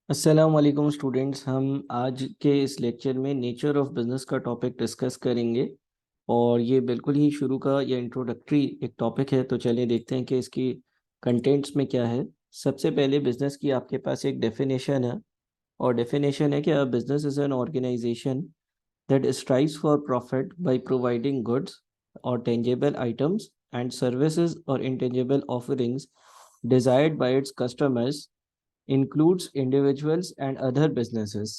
अस्सलाम वालेकुम स्टूडेंट्स। हम आज के इस लेक्चर में नेचर ऑफ बिजनेस का टॉपिक डिस्कस करेंगे और ये बिल्कुल ही शुरू का या इंट्रोडक्टरी एक टॉपिक है। तो चलिए देखते हैं कि इसकी कंटेंट्स में क्या है। सबसे पहले बिजनेस की आपके पास एक डेफिनेशन है और डेफिनेशन है कि a business is an organisation that strives for profit by providing goods और टेंजेबल आइटम्स एंड सर्विसेज और intangible offerings desired by its customers includes individuals and other businesses.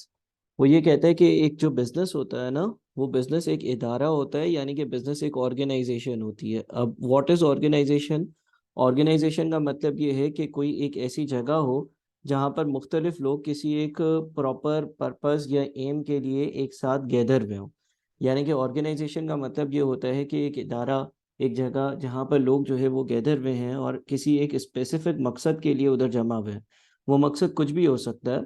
वो ये कहता है कि एक जो बिजनेस होता है ना, वो बिजनेस एक इदारा होता है, यानी कि बिजनेस एक ऑर्गेनाइजेशन होती है। अब व्हाट इज ऑर्गेनाइजेशन? ऑर्गेनाइजेशन का मतलब ये है कि कोई एक ऐसी जगह हो जहाँ पर मुख्तलिफ लोग किसी एक प्रॉपर पर्पस या एम के लिए एक साथ गैदर हुए हों। यानी कि ऑर्गेनाइजेशन का मतलब ये होता है कि एक इदारा, एक जगह जहाँ पर लोग जो है वो गैदर हुए हैं और किसी एक स्पेसिफिक मकसद के लिए उधर जमा हुए हैं। वो मकसद कुछ भी हो सकता है।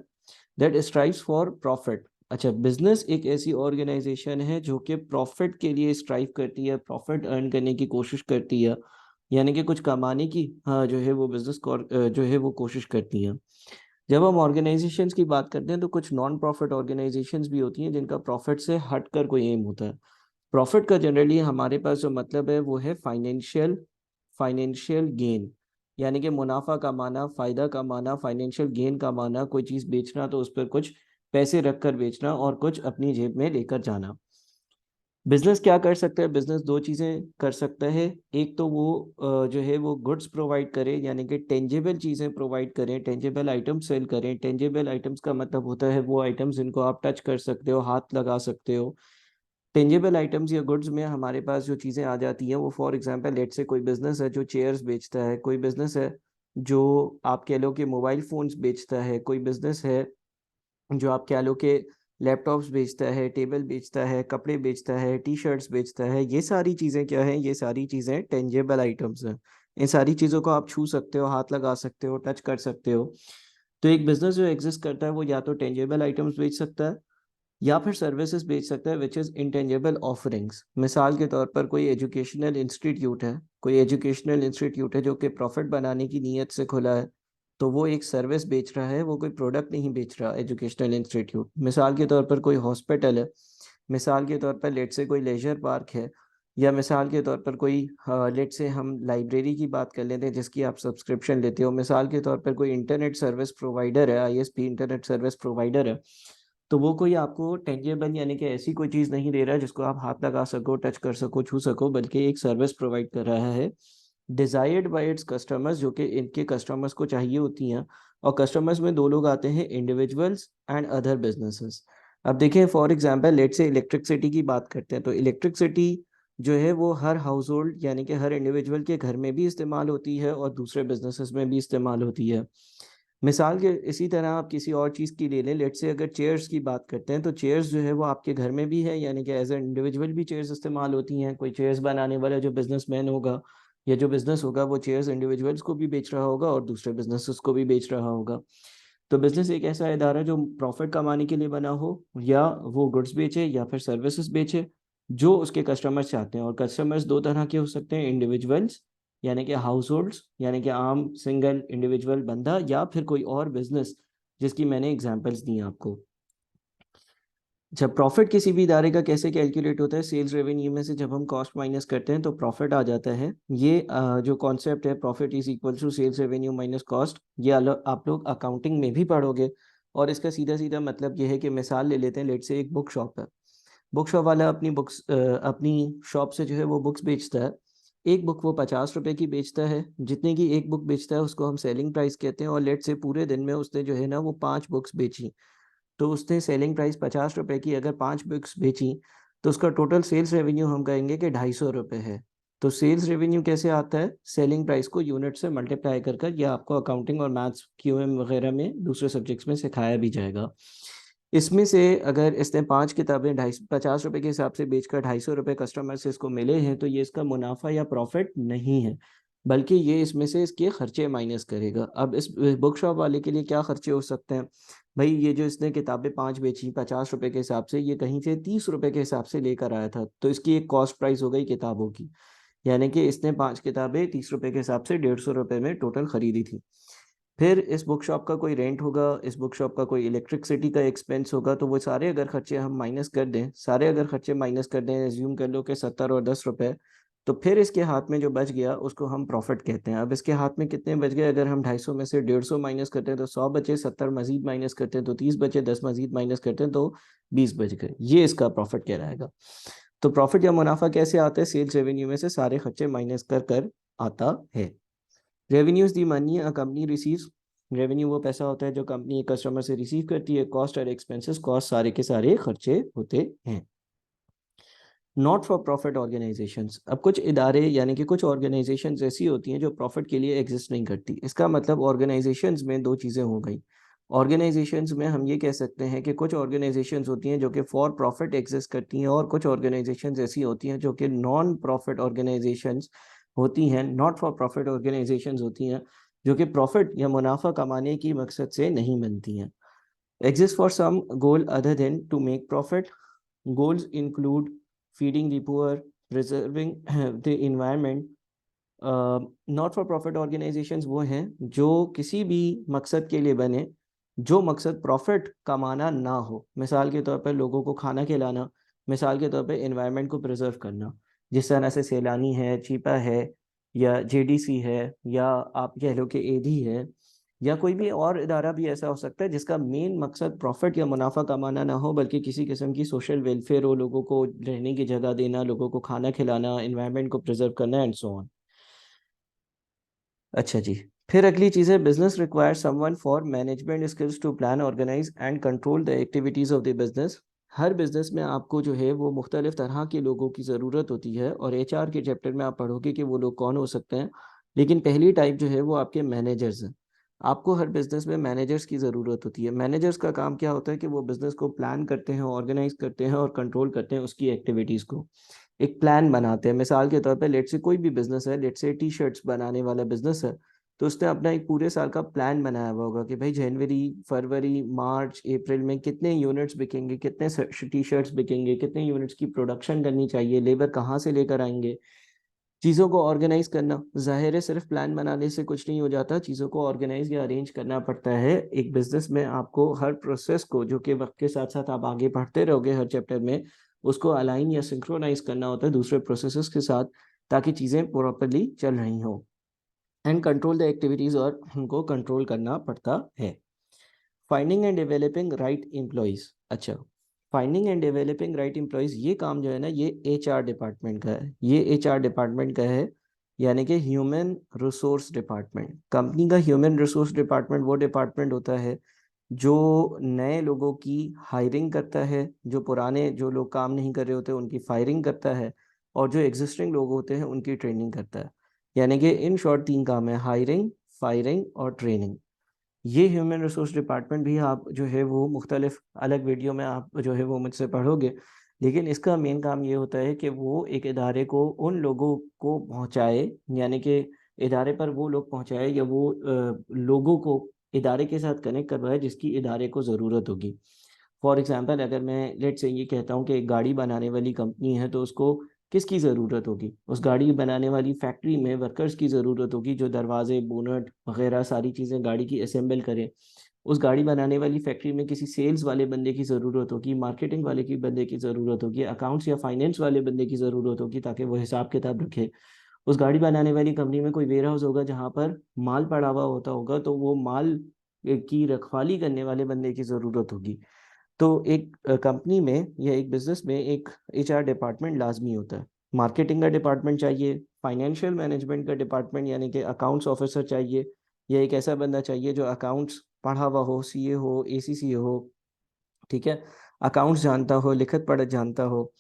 That strives for profit. अच्छा, बिजनेस एक ऐसी ऑर्गेनाइजेशन है जो कि प्रॉफिट के लिए स्ट्राइव करती है, प्रॉफिट अर्न करने की कोशिश करती है, यानी कि कुछ कमाने की, हाँ, जो है वो बिजनेस जो है वो कोशिश करती है। जब हम ऑर्गेनाइजेशंस की बात करते हैं तो कुछ नॉन प्रॉफिट ऑर्गेनाइजेशंस भी होती हैं जिनका प्रॉफिट से हटकर कोई एम होता है। प्रॉफिट का जनरली हमारे पास जो मतलब है वो है फाइनेंशियल फाइनेंशियल गेन, यानी कि मुनाफा कमाना, फायदा कमाना, फाइनेंशियल गेन कमाना, कोई चीज़ बेचना तो उस पर कुछ पैसे रख कर बेचना और कुछ अपनी जेब में लेकर जाना। बिजनेस क्या कर सकता है? बिजनेस दो चीज़ें कर सकता है। एक तो वो जो है वो गुड्स प्रोवाइड करे, यानी कि टेंजेबल चीज़ें प्रोवाइड करें, टेंजेबल आइटम्स सेल करें। टेंजेबल आइटम्स का मतलब होता है वो आइटम्स जिनको आप टच कर सकते हो, हाथ लगा सकते हो। टेंजेबल आइटम्स या गुड्स में हमारे पास जो चीज़ें आ जाती हैं वो फॉर एग्जांपल लेट से कोई बिजनेस है जो चेयर्स बेचता है, कोई बिजनेस है जो आप कह लो कि मोबाइल फ़ोन्स बेचता है, कोई बिजनेस है जो आप कह लो कि लैपटॉप्स बेचता है, टेबल बेचता है, कपड़े बेचता है, टी-शर्ट्स बेचता है। ये सारी चीज़ें क्या हैं? ये सारी चीज़ें टेंजेबल आइटम्स हैं। इन सारी चीज़ों को आप छू सकते हो, हाथ लगा सकते हो, टच कर सकते हो। तो एक बिजनेस जो एग्ज़िस्ट करता है वो या तो टेंजेबल आइटम्स बेच सकता है या फिर सर्विसेज बेच सकता है, विच इज़ इंटेंजिबल ऑफरिंग्स। मिसाल के तौर पर कोई एजुकेशनल इंस्टीट्यूट है, कोई एजुकेशनल इंस्टीट्यूट है जो कि प्रॉफिट बनाने की नीयत से खुला है, तो वो एक सर्विस बेच रहा है, वो कोई प्रोडक्ट नहीं बेच रहा। एजुकेशनल इंस्टीट्यूट मिसाल के तौर पर कोई हॉस्पिटल है, मिसाल के तौर पर लेट से कोई लेजर पार्क है, या मिसाल के तौर पर कोई लेट से हम लाइब्रेरी की बात कर लेते हैं जिसकी आप सब्सक्रिप्शन लेते हो। मिसाल के तौर पर कोई इंटरनेट सर्विस प्रोवाइडर है, आईएसपी इंटरनेट सर्विस प्रोवाइडर है, तो वो कोई आपको टेंजेबल यानी कि ऐसी कोई चीज़ नहीं दे रहा है जिसको आप हाथ लगा सको, टच कर सको, छू सको, बल्कि एक सर्विस प्रोवाइड कर रहा है डिज़ायर्ड बाय इट्स कस्टमर्स, जो कि इनके कस्टमर्स को चाहिए होती हैं। और कस्टमर्स में 2 लोग आते हैं, इंडिविजुअल्स एंड अदर बिज़नेसेस। अब देखिए for example let's say electricity की बात करते हैं, तो इलेक्ट्रिसिटी जो है वो हर हाउसहोल्ड यानी कि हर इंडिविजुअल के घर में भी इस्तेमाल होती है और दूसरे बिज़नेसेस में भी इस्तेमाल होती है। मिसाल के इसी तरह आप किसी और चीज़ की ले लें, लेट्स से अगर चेयर्स की बात करते हैं, तो चेयर्स जो है वो आपके घर में भी है, यानी कि एज़ अ इंडिविजुअल भी चेयर्स इस्तेमाल होती हैं। कोई चेयर्स बनाने वाला जो बिज़नेसमैन होगा या जो बिज़नेस होगा वो चेयर्स इंडिविजुअल्स को भी बेच रहा होगा और दूसरे बिज़नेसेस को भी बेच रहा होगा। तो बिज़नेस एक ऐसा इदारा है जो प्रॉफ़िट कमाने के लिए बना हो, या वो गुड्स बेचे या फिर सर्विसेज़ बेचे, जो उसके कस्टमर्स चाहते हैं। और कस्टमर्स 2 तरह के हो सकते हैं, इंडिविजुअल्स यानी कि हाउसहोल्ड्स, यानी कि आम सिंगल इंडिविजुअल बंदा, या फिर कोई और बिज़नेस जिसकी मैंने एग्ज़ाम्पल्स दी आपको। जब प्रॉफिट किसी भी इदारे का कैसे कैलकुलेट होता है? सेल्स रेवेन्यू में से जब हम कॉस्ट माइनस करते हैं तो प्रॉफिट आ जाता है। ये जो कॉन्सेप्ट है, profit is equal to sales revenue minus cost, ये आप लोग अकाउंटिंग में भी पढ़ोगे। और इसका सीधा सीधा मतलब ये है कि मिसाल ले लेते हैं, लेट से एक बुक शॉप है। बुक शॉप वाला अपनी शॉप से जो है वो बुक्स बेचता है। एक बुक वो 50 रुपए की बेचता है। जितने की एक बुक बेचता है उसको हम सेलिंग प्राइस कहते हैं। और लेट से पूरे दिन में उसने जो है ना वो 5 बुक्स बेची, तो उसने सेलिंग प्राइस 50 रुपए की अगर 5 बुक्स बेची, तो उसका टोटल सेल्स रेवेन्यू हम कहेंगे कि 250 रुपये है। तो सेल्स रेवेन्यू कैसे आता है? सेलिंग प्राइस को यूनिट से मल्टीप्लाई कर कर, या आपको अकाउंटिंग और मैथ्स क्यूएम वगैरह में दूसरे सब्जेक्ट्स में सिखाया भी जाएगा। इसमें से अगर इसने 5 किताबें ढाई 50 रुपए के हिसाब से बेचकर 250 रुपये कस्टमर से इसको मिले हैं, तो ये इसका मुनाफा या प्रॉफिट नहीं है, बल्कि ये इसमें से इसके खर्चे माइनस करेगा। अब इस बुक शॉप वाले के लिए क्या खर्चे हो सकते हैं? भाई ये जो इसने किताबें 5 बेची 50 रुपए के हिसाब से, ये कहीं से 30 रुपए के हिसाब से लेकर आया था, तो इसकी एक कॉस्ट प्राइस हो गई किताबों की। यानी कि इसने 5 किताबें 30 रुपए के हिसाब से 150 रुपए में टोटल खरीदी थी। फिर इस बुक शॉप का कोई रेंट होगा, इस बुक शॉप का कोई इलेक्ट्रिसिटी का एक्सपेंस होगा, तो वो सारे अगर खर्चे हम माइनस कर दें, सारे अगर खर्चे माइनस कर दें, एज्यूम कर लो कि 70 और 10 रुपए, तो फिर इसके हाथ में जो बच गया उसको हम प्रॉफिट कहते हैं। अब इसके हाथ में कितने बच गए, अगर हम 250 में से 150 माइनस करते हैं तो 100 बचे, 70 मजीद माइनस करते हैं तो 30 बचे, 10 मजीद माइनस करते हैं तो 20 बच गए। ये इसका प्रॉफिट कहलाएगा। तो प्रॉफिट या मुनाफा कैसे आता है, सेल्स रेवेन्यू में से सारे खर्चे माइनस कर कर आता है। Revenue is the money a company receives, revenue वो पैसा होता है जो कंपनी एक कस्टमर से रिसीव करती है। कॉस्ट और एक्सपेंसेस, कॉस्ट सारे के सारे खर्चे होते हैं। नॉट फॉर प्रॉफिट ऑर्गेनाइजेशंस, अब कुछ इदारे यानी कि कुछ ऑर्गेनाइजेशंस ऐसी होती हैं जो प्रॉफिट के लिए एग्जिस्ट नहीं करती। इसका मतलब ऑर्गेनाइजेशंस में दो चीज़ें हो गई। ऑर्गेनाइजेशंस में हम ये कह सकते हैं कि कुछ ऑर्गेनाइजेशंस होती हैं जो कि फॉर प्रॉफिट एग्जिस्ट करती हैं, और कुछ ऑर्गेनाइजेशंस ऐसी होती हैं जो कि नॉन प्रॉफिट ऑर्गेनाइजेशंस होती हैं, नॉट फॉर प्रॉफिट ऑर्गेनाइजेशंस होती हैं, जो कि प्रॉफिट या मुनाफा कमाने की मकसद से नहीं बनती हैं। Exist for some goal other than to make profit. Goals include feeding the poor, preserving the environment. Not for profit organisations वो हैं जो किसी भी मकसद के लिए बने जो मकसद प्रॉफिट कमाना ना हो। मिसाल के तौर पर लोगों को खाना खिलाना, मिसाल के तौर पर एनवायरनमेंट को प्रिजर्व करना, जिस तरह से सैलानी है, चीपा है, या जेडीसी है, या आप कह लो कि एडी है, या कोई भी और इदारा भी ऐसा हो सकता है जिसका मेन मकसद प्रॉफिट या मुनाफा कमाना ना हो, बल्कि किसी किस्म की सोशल वेलफेयर हो, लोगों को रहने की जगह देना, लोगों को खाना खिलाना, एनवायरनमेंट को प्रिजर्व करना एंड सो ऑन। अच्छा जी, फिर अगली चीज़ है business require someone for management skills to plan, organise and control the activities of the business. हर बिजनेस में आपको जो है वो मुख्तलिफ तरह के लोगों की ज़रूरत होती है, और एचआर के चैप्टर में आप पढ़ोगे कि वो लोग कौन हो सकते हैं। लेकिन पहली टाइप जो है वो आपके मैनेजर्स हैं। आपको हर बिजनेस में मैनेजर्स की ज़रूरत होती है। मैनेजर्स का काम क्या होता है कि वो बिजनेस को प्लान करते हैं, ऑर्गेनाइज करते हैं और कंट्रोल करते हैं उसकी एक्टिविटीज़ को। एक प्लान बनाते हैं। मिसाल के तौर पे लेट से कोई भी बिजनेस है, लेट से टी शर्ट्स बनाने वाला बिजनेस है, तो उसने अपना एक पूरे साल का प्लान बनाया हुआ होगा कि भाई जनवरी, फरवरी, मार्च, अप्रैल में कितने यूनिट्स बिकेंगे, कितने टी शर्ट्स बिकेंगे, कितने यूनिट्स की प्रोडक्शन करनी चाहिए, लेबर कहाँ से लेकर आएंगे। चीज़ों को ऑर्गेनाइज करना, जाहिर है सिर्फ प्लान बनाने से कुछ नहीं हो जाता, चीज़ों को ऑर्गेनाइज या अरेंज करना पड़ता है। एक बिजनेस में आपको हर प्रोसेस को, जो कि वक्त के साथ साथ आप आगे बढ़ते रहोगे हर चैप्टर में, उसको अलाइन या सिंक्रोनाइज करना होता है दूसरे प्रोसेसेस के साथ, ताकि चीज़ें प्रॉपरली चल रही हों। एंड कंट्रोल द एक्टिविटीज़, और उनको कंट्रोल करना पड़ता है। Finding and developing right employees. अच्छा, finding and developing right employees, ये काम जो है ना, ये एचआर डिपार्टमेंट का है। ये एचआर डिपार्टमेंट का है, यानी कि ह्यूमन रिसोर्स डिपार्टमेंट। कंपनी का ह्यूमन रिसोर्स डिपार्टमेंट वो डिपार्टमेंट होता है जो नए लोगों की हायरिंग करता है, जो पुराने जो लोग काम नहीं कर रहे होते उनकी फायरिंग करता है, और जो एग्जिस्टिंग लोग होते हैं उनकी ट्रेनिंग करता है। यानी कि इन शॉर्ट तीन काम है, हायरिंग, फायरिंग और ट्रेनिंग। ये ह्यूमन रिसोर्स डिपार्टमेंट भी आप जो है वो मुख्तलिफ अलग वीडियो में आप जो है वो मुझसे पढ़ोगे, लेकिन इसका मेन काम ये होता है कि वो एक इदारे को उन लोगों को पहुंचाए, यानी कि इदारे पर वो लोग पहुंचाए, या वो लोगों को इदारे के साथ कनेक्ट करवाए जिसकी इदारे को ज़रूरत होगी। फॉर एग्जांपल, अगर मैं लेट से ये कहता हूँ कि एक गाड़ी बनाने वाली कंपनी है, तो उसको किसकी ज़रूरत होगी, उस गाड़ी बनाने वाली फैक्ट्री में वर्कर्स की ज़रूरत होगी जो दरवाजे, बोनट वगैरह सारी चीज़ें गाड़ी की असेंबल करें। उस गाड़ी बनाने वाली फैक्ट्री में किसी सेल्स वाले बंदे की ज़रूरत होगी, मार्केटिंग वाले की बंदे की ज़रूरत होगी, अकाउंट्स या फाइनेंस वाले बंदे की ज़रूरत होगी, ताकि वो हिसाब किताब रखे। उस गाड़ी बनाने वाली कंपनी में कोई वेयर हाउस होगा जहाँ पर माल पड़ा हुआ होता होगा, तो वो माल की रखवाली करने वाले बंदे की ज़रूरत होगी। तो एक कंपनी में या एक बिजनेस में एक एचआर डिपार्टमेंट लाजमी होता है। मार्केटिंग का डिपार्टमेंट चाहिए, फाइनेंशियल मैनेजमेंट का डिपार्टमेंट यानी कि अकाउंट्स ऑफिसर चाहिए, या एक ऐसा बंदा चाहिए जो अकाउंट्स पढ़ा हुआ हो, सीए हो, एसीसी हो, ठीक है, अकाउंट्स जानता हो, लिखत पढ़त जानता हो।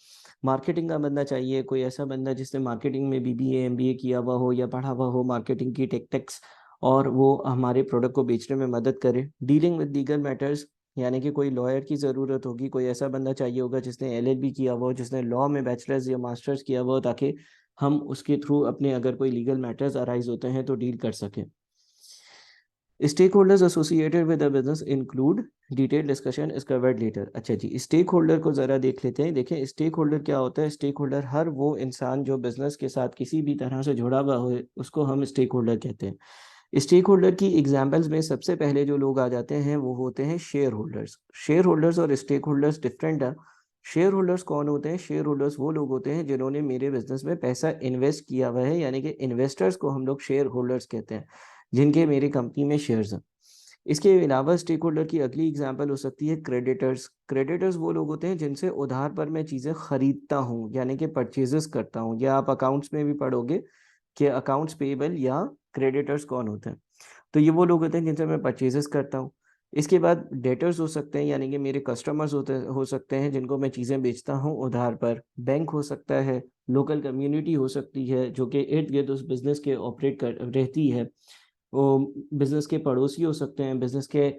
मार्केटिंग का बंदा चाहिए, कोई ऐसा बंदा जिसने मार्केटिंग में बीबीए एमबीए किया हुआ हो या पढ़ा हुआ हो मार्केटिंग की टेक्टिक्स, और वो हमारे प्रोडक्ट को बेचने में मदद करे। डीलिंग विद लीगल मैटर्स, यानी कि कोई लॉयर की ज़रूरत होगी, कोई ऐसा बंदा चाहिए होगा जिसने एलएलबी किया हुआ हो, जिसने लॉ में बैचलर्स या मास्टर्स किया हुआ हो, ताकि हम उसके थ्रू अपने अगर कोई लीगल मैटर्स अराइज होते हैं तो डील कर सकें। Stakeholders associated with the business include, detail discussion is covered later. अच्छा जी, स्टेक होल्डर को ज़रा देख लेते हैं। देखें स्टेक होल्डर क्या होता है। स्टेक होल्डर हर वो इंसान जो बिजनेस के साथ किसी भी तरह से जुड़ा हुआ हो, उसको हम स्टेक होल्डर कहते हैं। स्टेक होल्डर की एग्जाम्पल्स में सबसे पहले जो लोग आ जाते हैं वो होते हैं शेयर होल्डर्स। शेयर होल्डर्स और स्टेक होल्डर्स डिफरेंट है। शेयर होल्डर्स कौन होते हैं? शेयर होल्डर्स वो लोग होते हैं जिन्होंने मेरे बिजनेस में पैसा इन्वेस्ट किया हुआ है, यानी कि इन्वेस्टर्स को हम लोग शेयर होल्डर्स कहते हैं, जिनके मेरी कंपनी में शेयर्स हैं। इसके अलावा स्टेक होल्डर की अगली एग्जाम्पल हो सकती है क्रेडिटर्स। क्रेडिटर्स वो लोग होते हैं जिनसे उधार पर मैं चीज़ें खरीदता हूँ, यानी कि परचेजेस करता हूँ, या आप अकाउंट्स में भी पढ़ोगे कि अकाउंट्स पेएबल या क्रेडिटर्स कौन होते हैं। तो ये वो लोग होते हैं जिनसे मैं परचेजेस करता हूँ। इसके बाद डेटर्स हो सकते हैं, यानी कि मेरे कस्टमर्स हो सकते हैं जिनको मैं चीज़ें बेचता हूँ उधार पर। बैंक हो सकता है, लोकल कम्युनिटी हो सकती है जो कि इर्द गिर्द उस बिज़नेस के ऑपरेट कर रहती है, वो बिज़नेस के पड़ोसी हो सकते हैं, बिज़नेस के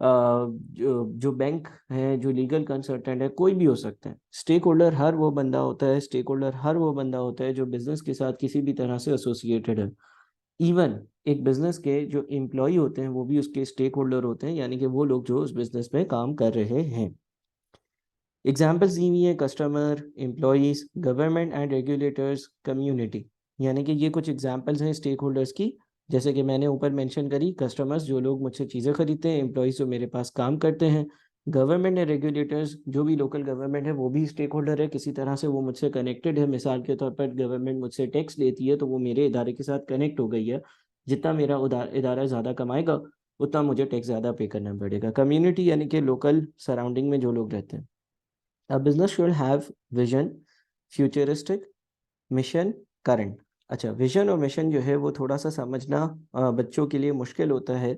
जो बैंक है, जो लीगल कंसल्टेंट है, कोई भी हो सकते हैं। स्टेक होल्डर हर वो बंदा होता है, स्टेक होल्डर हर वो बंदा होता है जो बिज़नेस के साथ किसी भी तरह से एसोसिएटेड है। इवन एक बिजनेस के जो एम्प्लॉय होते हैं वो भी उसके स्टेक होल्डर होते हैं, यानी कि वो लोग जो उस बिजनेस में काम कर रहे हैं। एग्जाम्पल्स दी हुई है customer, employees, government and regulators, community. यानी कि ये कुछ एग्जाम्पल्स हैं स्टेक होल्डर्स की। जैसे कि मैंने ऊपर मेंशन करी, कस्टमर्स जो लोग मुझसे चीज़ें खरीदते हैं, एम्प्लॉयज जो मेरे पास काम करते हैं, गवर्नमेंट एंड रेगुलेटर्स जो भी लोकल गवर्नमेंट है वो भी स्टेक होल्डर है, किसी तरह से वो मुझसे कनेक्टेड है। मिसाल के तौर पर गवर्नमेंट मुझसे टैक्स लेती है तो वो मेरे इदारे के साथ कनेक्ट हो गई है। जितना मेरा इदारा ज़्यादा कमाएगा उतना मुझे टैक्स ज़्यादा पे करना पड़ेगा। कम्युनिटी यानी कि लोकल सराउंडिंग में जो लोग रहते हैं। A business should have vision, futuristic, mission, current. अच्छा, विजन और मिशन जो है वो थोड़ा सा समझना बच्चों के लिए मुश्किल होता है।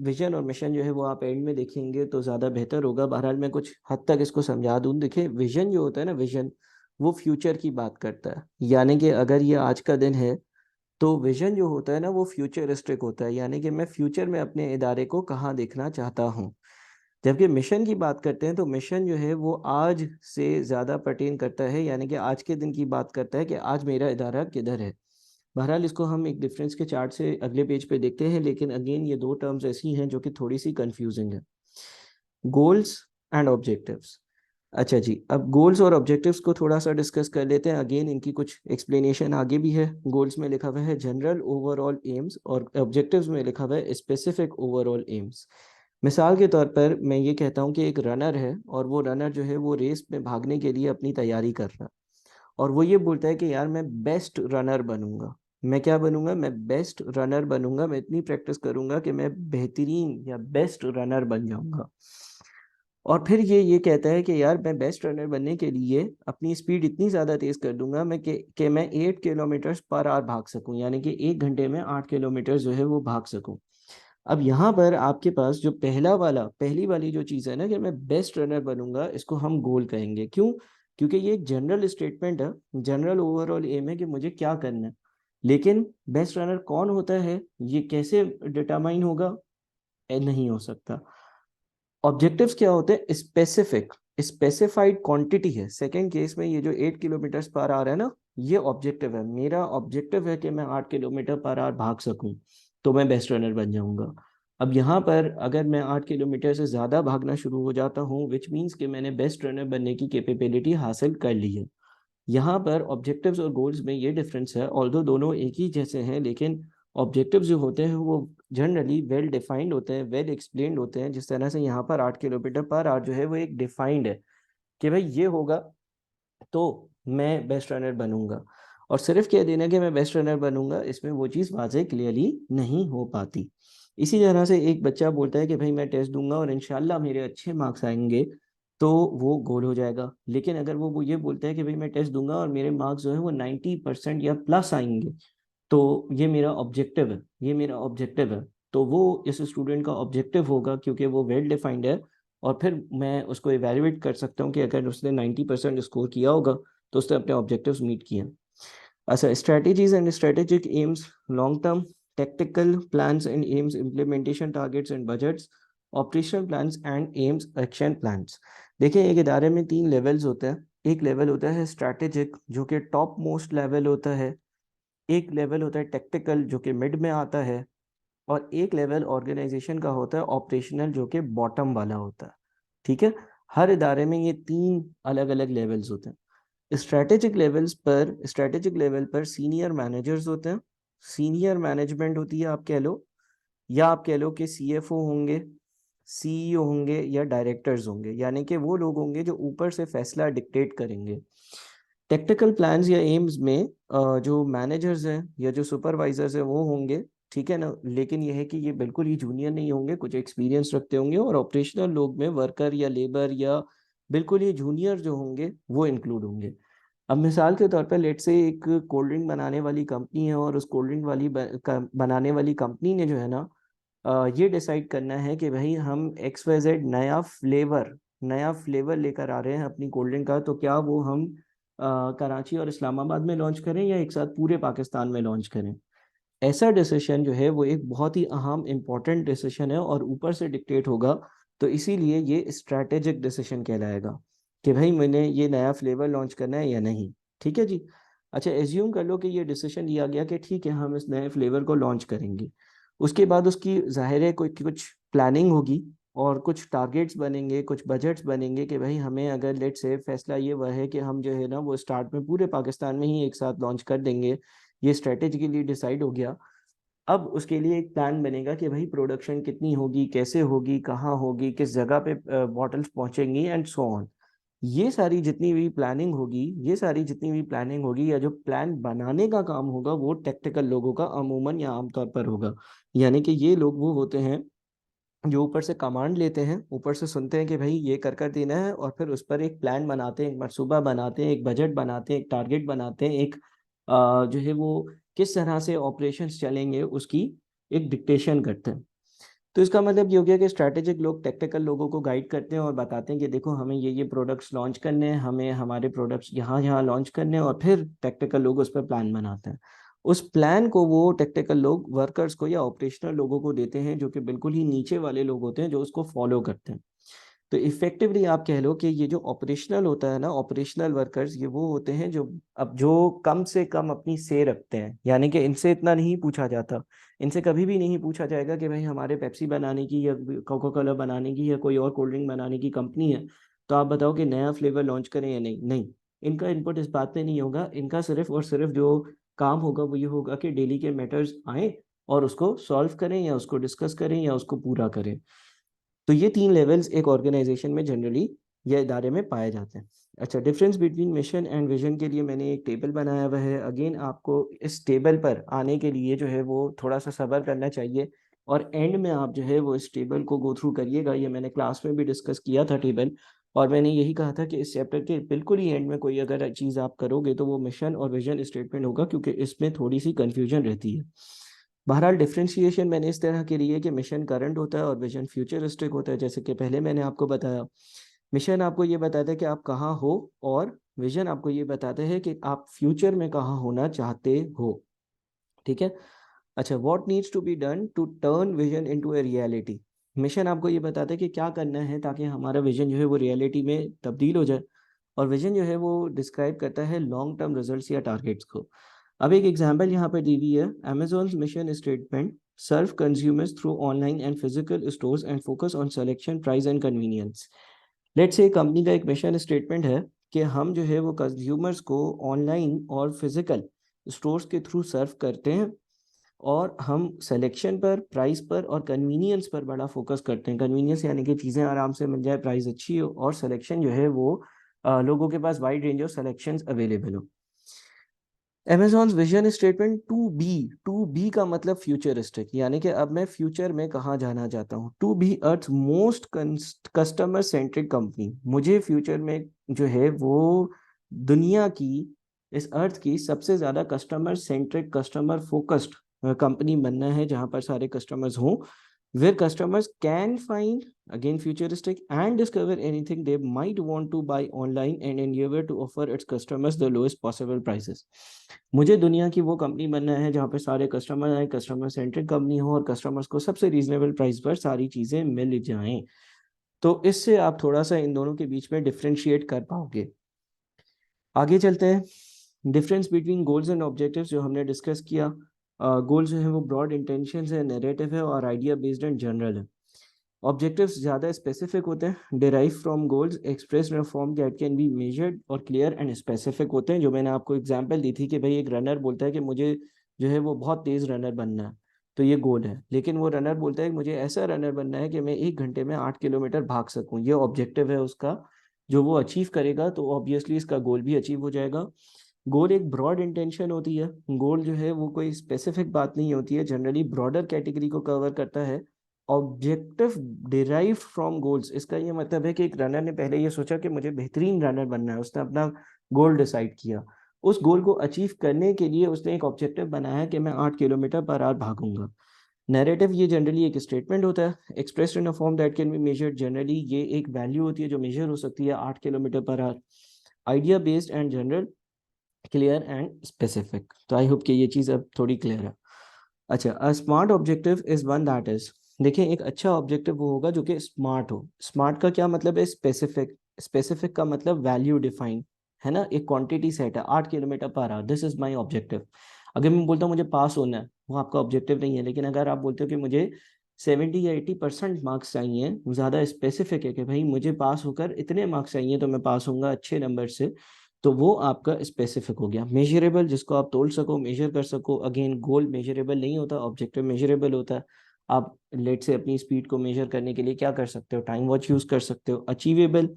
विजन और मिशन जो है वो आप एंड में देखेंगे तो ज़्यादा बेहतर होगा। बहरहाल मैं कुछ हद तक इसको समझा दूँ। देखिए, विजन जो होता है ना, विजन वो फ्यूचर की बात करता है, यानी कि अगर ये आज का दिन है तो विजन जो होता है ना वो फ्यूचरिस्टिक होता है, यानी कि मैं फ्यूचर में अपने इदारे को कहाँ देखना चाहता हूँ। जबकि मिशन की बात करते हैं तो मिशन जो है वो आज से ज़्यादा पर्टेन करता है, यानी कि आज के दिन की बात करता है कि आज मेरा इदारा किधर है। बहरहाल इसको हम एक डिफरेंस के चार्ट से अगले पेज पे देखते हैं, लेकिन अगेन ये दो टर्म्स ऐसी हैं जो कि थोड़ी सी कंफ्यूजिंग है। Goals and objectives. अच्छा जी, अब गोल्स और ऑब्जेक्टिव्स को थोड़ा सा डिस्कस कर लेते हैं। अगेन इनकी कुछ एक्सप्लेनेशन आगे भी है। गोल्स में लिखा हुआ है जनरल ओवरऑल एम्स, और ऑब्जेक्टिव्स में लिखा हुआ है स्पेसिफिक ओवरऑल एम्स। मिसाल के तौर पर मैं ये कहता हूँ कि एक रनर है और वो रनर जो है वो रेस में भागने के लिए अपनी तैयारी कर रहा है, और वो ये बोलता है कि यार मैं बेस्ट रनर बनूंगा। मैं क्या बनूंगा? मैं बेस्ट रनर बनूंगा। मैं इतनी प्रैक्टिस करूंगा कि मैं बेहतरीन या बेस्ट रनर बन जाऊंगा। और फिर ये कहता है कि यार मैं बेस्ट रनर बनने के लिए अपनी स्पीड इतनी ज़्यादा तेज़ कर दूंगा मैं कि मैं 8 किलोमीटर पर आवर भाग सकूं, यानी कि 1 घंटे में 8 किलोमीटर जो है वो भाग सकूं। अब यहाँ पर आपके पास जो पहली वाली जो चीज़ है ना कि मैं बेस्ट रनर बनूंगा, इसको हम गोल कहेंगे। क्यों? क्योंकि ये एक जनरल स्टेटमेंट है, जनरल ओवरऑल एम है कि मुझे क्या करना है। लेकिन बेस्ट रनर कौन होता है ये कैसे डिटरमाइन होगा? नहीं हो सकता। ऑब्जेक्टिव्स क्या होते हैं? स्पेसिफिक, स्पेसिफाइड क्वांटिटी है। सेकंड केस में ये जो 8 किलोमीटर पर आवर है ना, ये ऑब्जेक्टिव है। मेरा ऑब्जेक्टिव है कि मैं 8 किलोमीटर पर आवर भाग सकूं, तो मैं बेस्ट रनर बन जाऊंगा। अब यहाँ पर अगर मैं 8 किलोमीटर से ज़्यादा भागना शुरू हो जाता हूँ, विच मीन्स कि मैंने बेस्ट रनर बनने की कैपेबिलिटी हासिल कर ली है। यहाँ पर ऑब्जेक्टिव्स और गोल्स में ये डिफरेंस है, ऑल्दो दोनों एक ही जैसे हैं, लेकिन ऑब्जेक्टिव्स जो होते हैं वो जनरली वेल डिफाइंड होते हैं, वेल एक्सप्लेन्ड होते हैं। जिस तरह से यहाँ पर 8 किलोमीटर पर आवर जो है वो एक डिफाइंड है कि भाई ये होगा तो मैं बेस्ट रनर बनूंगा। और सिर्फ कह देना कि मैं बेस्ट रनर बनूंगा, इसमें वो चीज़ वाज़ेह क्लियरली नहीं हो पाती। इसी तरह से एक बच्चा बोलता है कि भाई मैं टेस्ट दूंगा और इंशाल्लाह मेरे अच्छे मार्क्स आएंगे, तो वो गोल हो जाएगा। लेकिन अगर वो ये बोलता है कि भाई मैं टेस्ट दूंगा और मेरे मार्क्स जो है वो 90% या प्लस आएंगे, तो ये मेरा ऑब्जेक्टिव है, ये मेरा ऑब्जेक्टिव है। तो वो इस स्टूडेंट का ऑब्जेक्टिव होगा क्योंकि वो वेल डिफाइंड है। और फिर मैं उसको इवेल्युएट कर सकता हूँ कि अगर उसने 90% स्कोर किया होगा तो उसने अपने ऑब्जेक्टिव्स मीट किए। अच्छा, strategies and strategic AIIMS, long term, tactical plans and AIIMS, implementation targets and budgets, operational plans and AIIMS, action plans. देखिए, एक इदारे में 3 लेवल्स होते हैं। एक लेवल होता है स्ट्रैटेजिक जो कि टॉप मोस्ट लेवल होता है, एक लेवल होता है टेक्टिकल जो कि मिड में आता है, और एक लेवल ऑर्गेनाइजेशन का होता है ऑपरेशनल जो कि बॉटम वाला होता है। ठीक है, हर इदारे में ये 3 अलग अलग लेवल्स होते हैं। स्ट्रैटेजिक लेवल पर सीनियर मैनेजर्स होते हैं, सीनियर मैनेजमेंट होती है आप कह लो, या आप कह लो कि सीएफओ होंगे, सीईओ होंगे या डायरेक्टर्स होंगे, यानी कि वो लोग होंगे जो ऊपर से फैसला डिक्टेट करेंगे। टेक्निकल प्लान्स या एम्स में जो मैनेजर्स हैं या जो सुपरवाइजर्स हैं वो होंगे, ठीक है ना, लेकिन ये है कि ये बिल्कुल ही जूनियर नहीं होंगे, कुछ एक्सपीरियंस रखते होंगे, और ऑपरेशनल लोग में वर्कर या लेबर या बिल्कुल ही जूनियर जो होंगे वो इंक्लूड होंगे। अब मिसाल के तौर पर लेट से एक कोल्ड ड्रिंक बनाने वाली कंपनी है, और उस कोल्ड ड्रिंक बनाने वाली कंपनी ने जो है ना ये डिसाइड करना है कि भाई हम XYZ नया फ्लेवर लेकर आ रहे हैं अपनी कोल्ड ड्रिंक का, तो क्या वो हम कराची और इस्लामाबाद में लॉन्च करें या एक साथ पूरे पाकिस्तान में लॉन्च करें। ऐसा डिसीजन जो है वो एक बहुत ही अहम इम्पोर्टेंट डिसीजन है और ऊपर से डिक्टेट होगा, तो इसीलिए ये स्ट्रैटेजिक डिसीजन कहलाएगा कि भाई मैंने ये नया फ्लेवर लॉन्च करना है या नहीं। ठीक है जी। अच्छा, एज्यूम कर लो कि ये डिसीजन लिया गया कि ठीक है हम इस नए फ्लेवर को लॉन्च करेंगे। उसके बाद उसकी जाहिर है कोई कुछ प्लानिंग होगी और कुछ टारगेट्स बनेंगे, कुछ बजट्स बनेंगे कि भाई हमें अगर लेट से फैसला ये हुआ है कि हम जो है ना वो स्टार्ट में पूरे पाकिस्तान में ही एक साथ लॉन्च कर देंगे, ये स्ट्रेटेजिकली डिसाइड हो गया। अब उसके लिए एक प्लान बनेगा कि भाई प्रोडक्शन कितनी होगी, कैसे होगी, कहाँ होगी, किस जगह पे बॉटल्स पहुंचेंगी एंड सो ऑन। ये सारी जितनी भी प्लानिंग होगी या जो प्लान बनाने का काम होगा वो टेक्निकल लोगों का अमूमन या आमतौर पर होगा। यानी कि ये लोग वो होते हैं जो ऊपर से कमांड लेते हैं, ऊपर से सुनते हैं कि भाई ये कर कर देना है, और फिर उस पर एक प्लान बनाते हैं, एक मनसूबा बनाते हैं, एक बजट बनाते हैं, एक टारगेट बनाते हैं, एक जो है वो किस तरह से ऑपरेशंस चलेंगे उसकी एक डिक्टेशन करते हैं। तो इसका मतलब ये हो गया कि स्ट्रैटेजिक लोग टेक्निकल लोगों को गाइड करते हैं और बताते हैं कि देखो हमें ये प्रोडक्ट्स लॉन्च करने हैं, हमें हमारे प्रोडक्ट्स यहाँ यहाँ लॉन्च करने हैं, और फिर टेक्निकल लोग उस पर प्लान बनाते हैं। उस प्लान को वो टेक्निकल लोग वर्कर्स को या ऑपरेशनल लोगों को देते हैं, जो कि बिल्कुल ही नीचे वाले लोग होते हैं जो उसको फॉलो करते हैं। तो इफेक्टिवली आप कह लो कि ये जो ऑपरेशनल होता है ना, ऑपरेशनल वर्कर्स, ये वो होते हैं जो कम से कम अपनी से रखते हैं, यानी कि इनसे इतना नहीं पूछा जाता। इनसे कभी भी नहीं पूछा जाएगा कि भाई हमारे पेप्सी बनाने की या कोका कोला बनाने की या कोई और कोल्ड ड्रिंक बनाने की कंपनी है, तो आप बताओ कि नया फ्लेवर लॉन्च करें या नहीं। नहीं, इनका इनपुट इस बात में नहीं होगा। इनका सिर्फ और सिर्फ जो काम होगा वो ये होगा कि डेली के मैटर्स आए और उसको सॉल्व करें या उसको डिस्कस करें या उसको पूरा करें। तो ये 3 लेवल्स एक ऑर्गेनाइजेशन में जनरली या इदारे में पाए जाते हैं। अच्छा, difference between mission and vision के लिए मैंने एक टेबल बनाया हुआ है। अगेन आपको इस टेबल पर आने के लिए जो है वो थोड़ा सा सब्र करना चाहिए, और एंड में आप जो है वो इस टेबल को गो थ्रू करिएगा। ये मैंने क्लास में भी डिस्कस किया था टेबल, और मैंने यही कहा था कि इस चैप्टर के बिल्कुल ही एंड में कोई अगर चीज़ आप करोगे तो वो मिशन और विजन स्टेटमेंट होगा, क्योंकि इसमें थोड़ी सी कन्फ्यूजन रहती है। बहरहाल डिफ्रेंशिएशन मैंने इस तरह के लिए कि मिशन करंट होता है और विजन फ्यूचरिस्टिक होता है। जैसे कि पहले मैंने आपको बताया, मिशन आपको ये बताता है कि आप कहाँ हो, और विजन आपको ये बताते हैं कि आप फ्यूचर में कहाँ होना चाहते हो। ठीक है। अच्छा, what needs to be done to turn vision into a reality. Mission आपको ये बताता है कि क्या करना है ताकि हमारा विजन जो है वो रियलिटी में तब्दील हो जाए, और विजन जो है वो डिस्क्राइब करता है लॉन्ग टर्म रिजल्ट्स या टारगेट्स को। अब एक एग्जांपल यहाँ पर दी हुई है, Amazon's mission statement serve consumers through online and physical stores and focus on selection, price and convenience. Let's say company का एक मिशन स्टेटमेंट है कि हम जो है वो कंज्यूमर्स को ऑनलाइन और फिजिकल स्टोर्स के थ्रू सर्व करते हैं, और हम सिलेक्शन पर, प्राइस पर और कन्वीनियंस पर बड़ा फोकस करते हैं। कन्वीनियंस यानी कि चीज़ें आराम से मिल जाए, प्राइस अच्छी हो, और सिलेक्शन जो है वो लोगों के पास wide range of selections available हो। Amazon's vision statement to be का मतलब फ्यूचरिस्टिक, यानी कि अब मैं फ्यूचर में कहाँ जाना चाहता हूँ। To be earth most customer centric company, मुझे फ्यूचर में जो है वो दुनिया की, इस अर्थ की सबसे ज़्यादा customer centric, customer focused company बनना है, जहाँ पर सारे कस्टमर्स हों, where customers can find, again futuristic, and discover anything they might want to buy online and endeavor to offer its customers the lowest possible prices। मुझे दुनिया की वो कंपनी बनना है जहाँ पे सारे कस्टमर आए, कस्टमर सेंट्रिक कंपनी हो, और कस्टमर्स को सबसे रीजनेबल प्राइस पर सारी चीज़ें मिल जाएं। तो इससे आप थोड़ा सा इन दोनों के बीच में डिफ्रेंशिएट कर पाओगे। आगे चलते हैं, difference between goals and objectives जो हमने डिस्कस किया। गोल्स जो है वो ब्रॉड इंटेंशन है, नैरेटिव है और आइडिया बेस्ड एंड जनरल है। ऑब्जेक्टिव्स ज़्यादा स्पेसिफिक होते हैं, derive from goals, express in a form that can be measured, और क्लियर एंड स्पेसिफिक होते हैं। जो मैंने आपको एग्जांपल दी थी कि भाई एक रनर बोलता है कि मुझे जो है वो बहुत तेज रनर बनना है, तो ये गोल है। लेकिन वो रनर बोलता है कि मुझे ऐसा रनर बनना है कि मैं 1 घंटे में 8 किलोमीटर भाग सकूं, ये ऑब्जेक्टिव है उसका। जो वो अचीव करेगा तो ऑब्वियसली इसका गोल भी अचीव हो जाएगा। गोल एक ब्रॉड इंटेंशन होती है। गोल जो है वो कोई स्पेसिफिक बात नहीं होती है, जनरली ब्रॉडर कैटेगरी को कवर करता है। ऑब्जेक्टिव डिराइव फ्रॉम गोल्स, इसका ये मतलब है कि एक रनर ने पहले ये सोचा कि मुझे बेहतरीन रनर बनना है, उसने अपना गोल डिसाइड किया। उस गोल को अचीव करने के लिए उसने एक ऑब्जेक्टिव बनाया कि मैं 8 किलोमीटर पर आवर भागूंगा। नैरेटिव ये जनरली एक स्टेटमेंट होता है expressed in a form that can be measured. Generally ये एक वैल्यू होती है जो मेजर हो सकती है, 8 kilometre per hour. Idea based and general, clear and specific. तो आई होप कि ये चीज़ अब थोड़ी क्लियर है। अच्छा, a smart objective is one that is, देखिए एक अच्छा ऑब्जेक्टिव वो होगा जो कि स्मार्ट हो। स्मार्ट का क्या मतलब है? स्पेसिफिक। स्पेसिफिक का मतलब वैल्यू डिफाइन, है ना, एक क्वांटिटी सेट है, 8 kilometre per hour, this is my objective. अगर मैं बोलता हूँ मुझे पास होना है, वो आपका ऑब्जेक्टिव नहीं है। लेकिन अगर आप बोलते हो कि मुझे 70 या 80% मार्क्स चाहिए, ज़्यादा स्पेसिफिक है कि भाई मुझे पास होकर इतने मार्क्स चाहिए तो मैं पास होऊंगा अच्छे नंबर से, तो वो आपका स्पेसिफिक हो गया। मेजरेबल, जिसको आप तोल सको, मेजर कर सको। अगेन गोल मेजरेबल नहीं होता, ऑब्जेक्टिव मेजरेबल होता है। आप लेट से अपनी स्पीड को मेजर करने के लिए क्या कर सकते हो? टाइम वॉच यूज कर सकते हो। अचीवेबल,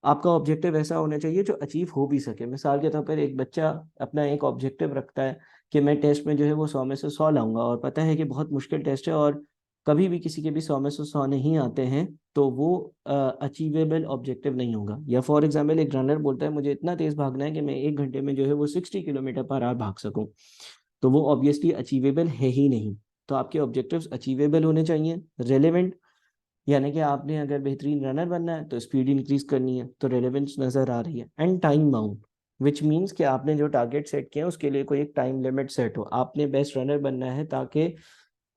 आपका ऑब्जेक्टिव ऐसा होना चाहिए जो अचीव हो भी सके। मिसाल के तौर पर एक बच्चा अपना एक ऑब्जेक्टिव रखता है कि मैं टेस्ट में जो है वो 100 में से 100 लाऊंगा, और पता है कि बहुत मुश्किल टेस्ट है और कभी भी किसी के भी 100 में से 100 नहीं आते हैं, तो वो अचीवेबल ऑब्जेक्टिव नहीं होगा। या फॉर एग्जाम्पल एक रनर बोलता है मुझे इतना तेज भागना है कि मैं 1 घंटे में जो है वो 60 किलोमीटर पर आवर भाग सकूं, तो वो ऑब्वियसली अचीवेबल है ही नहीं। तो आपके ऑब्जेक्टिव्स अचीवेबल होने चाहिए। रेलेवेंट, यानी कि आपने अगर बेहतरीन रनर बनना है तो स्पीड इंक्रीज करनी है, तो रेलेवेंस नज़र आ रही है। And time bound, which means कि आपने जो टारगेट सेट किया है उसके लिए कोई एक टाइम लिमिट सेट हो। आपने बेस्ट रनर बनना है ताकि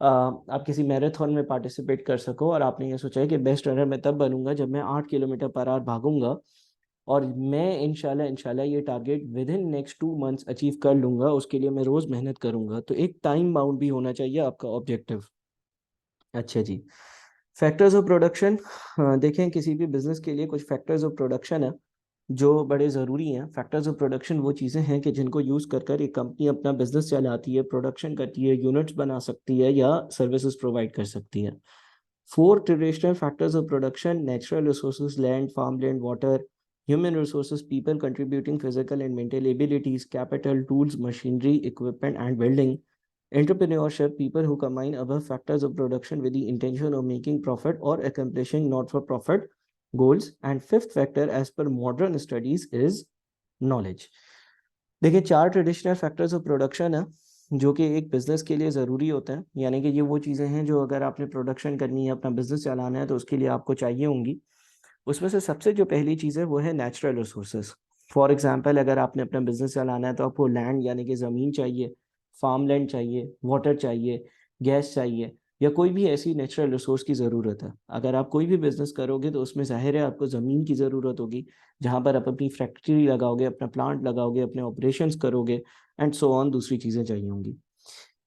आप किसी मैराथन में पार्टिसिपेट कर सको, और आपने ये सोचा है कि बेस्ट रनर मैं तब बनूंगा जब मैं 8 किलोमीटर पर आवर भागूंगा, और मैं इंशाल्लाह इंशाल्लाह ये target with in next 2 months achieve कर लूंगा, उसके लिए मैं रोज मेहनत करूंगा। तो एक टाइम बाउंड भी होना चाहिए आपका ऑब्जेक्टिव। अच्छा जी, फैक्टर्स ऑफ प्रोडक्शन। देखें किसी भी बिजनेस के लिए कुछ फैक्टर्स ऑफ प्रोडक्शन है जो बड़े ज़रूरी हैं। फैक्टर्स ऑफ प्रोडक्शन वो चीज़ें हैं कि जिनको यूज़ कर कर एक कंपनी अपना बिजनेस चलाती है, प्रोडक्शन करती है, यूनिट्स बना सकती है या सर्विसेज प्रोवाइड कर सकती है। 4 traditional factors of production: natural resources, land, farm land, water; human resources, people contributing physical and mental abilities; capital, tools, machinery, equipment, and building; entrepreneurship, people who combine above factors of production with the intention of making profit or accomplishing not-for-profit goals; and fifth factor, as per modern studies, is knowledge. देखिए 4 traditional factors of production है जो कि एक business के लिए ज़रूरी होते हैं। यानी कि ये वो चीज़ें हैं जो अगर आपने प्रोडक्शन करनी है, अपना बिजनेस चलाना है, तो उसके लिए आपको चाहिए होंगी। उसमें से सबसे जो पहली चीज़ है वो है नेचुरल रिसोर्सेज। फॉर एग्जांपल अगर आपने अपना बिजनेस चलाना है तो आपको लैंड यानी कि ज़मीन चाहिए, फार्म लैंड चाहिए, वाटर चाहिए, गैस चाहिए, या कोई भी ऐसी नेचुरल रिसोर्स की ज़रूरत है। अगर आप कोई भी बिजनेस करोगे तो उसमें ज़ाहिर है आपको ज़मीन की ज़रूरत होगी, जहाँ पर आप अपनी फैक्ट्री लगाओगे, अपना प्लांट लगाओगे, अपने ऑपरेशंस करोगे, एंड सो ऑन, दूसरी चीज़ें चाहिए होंगी।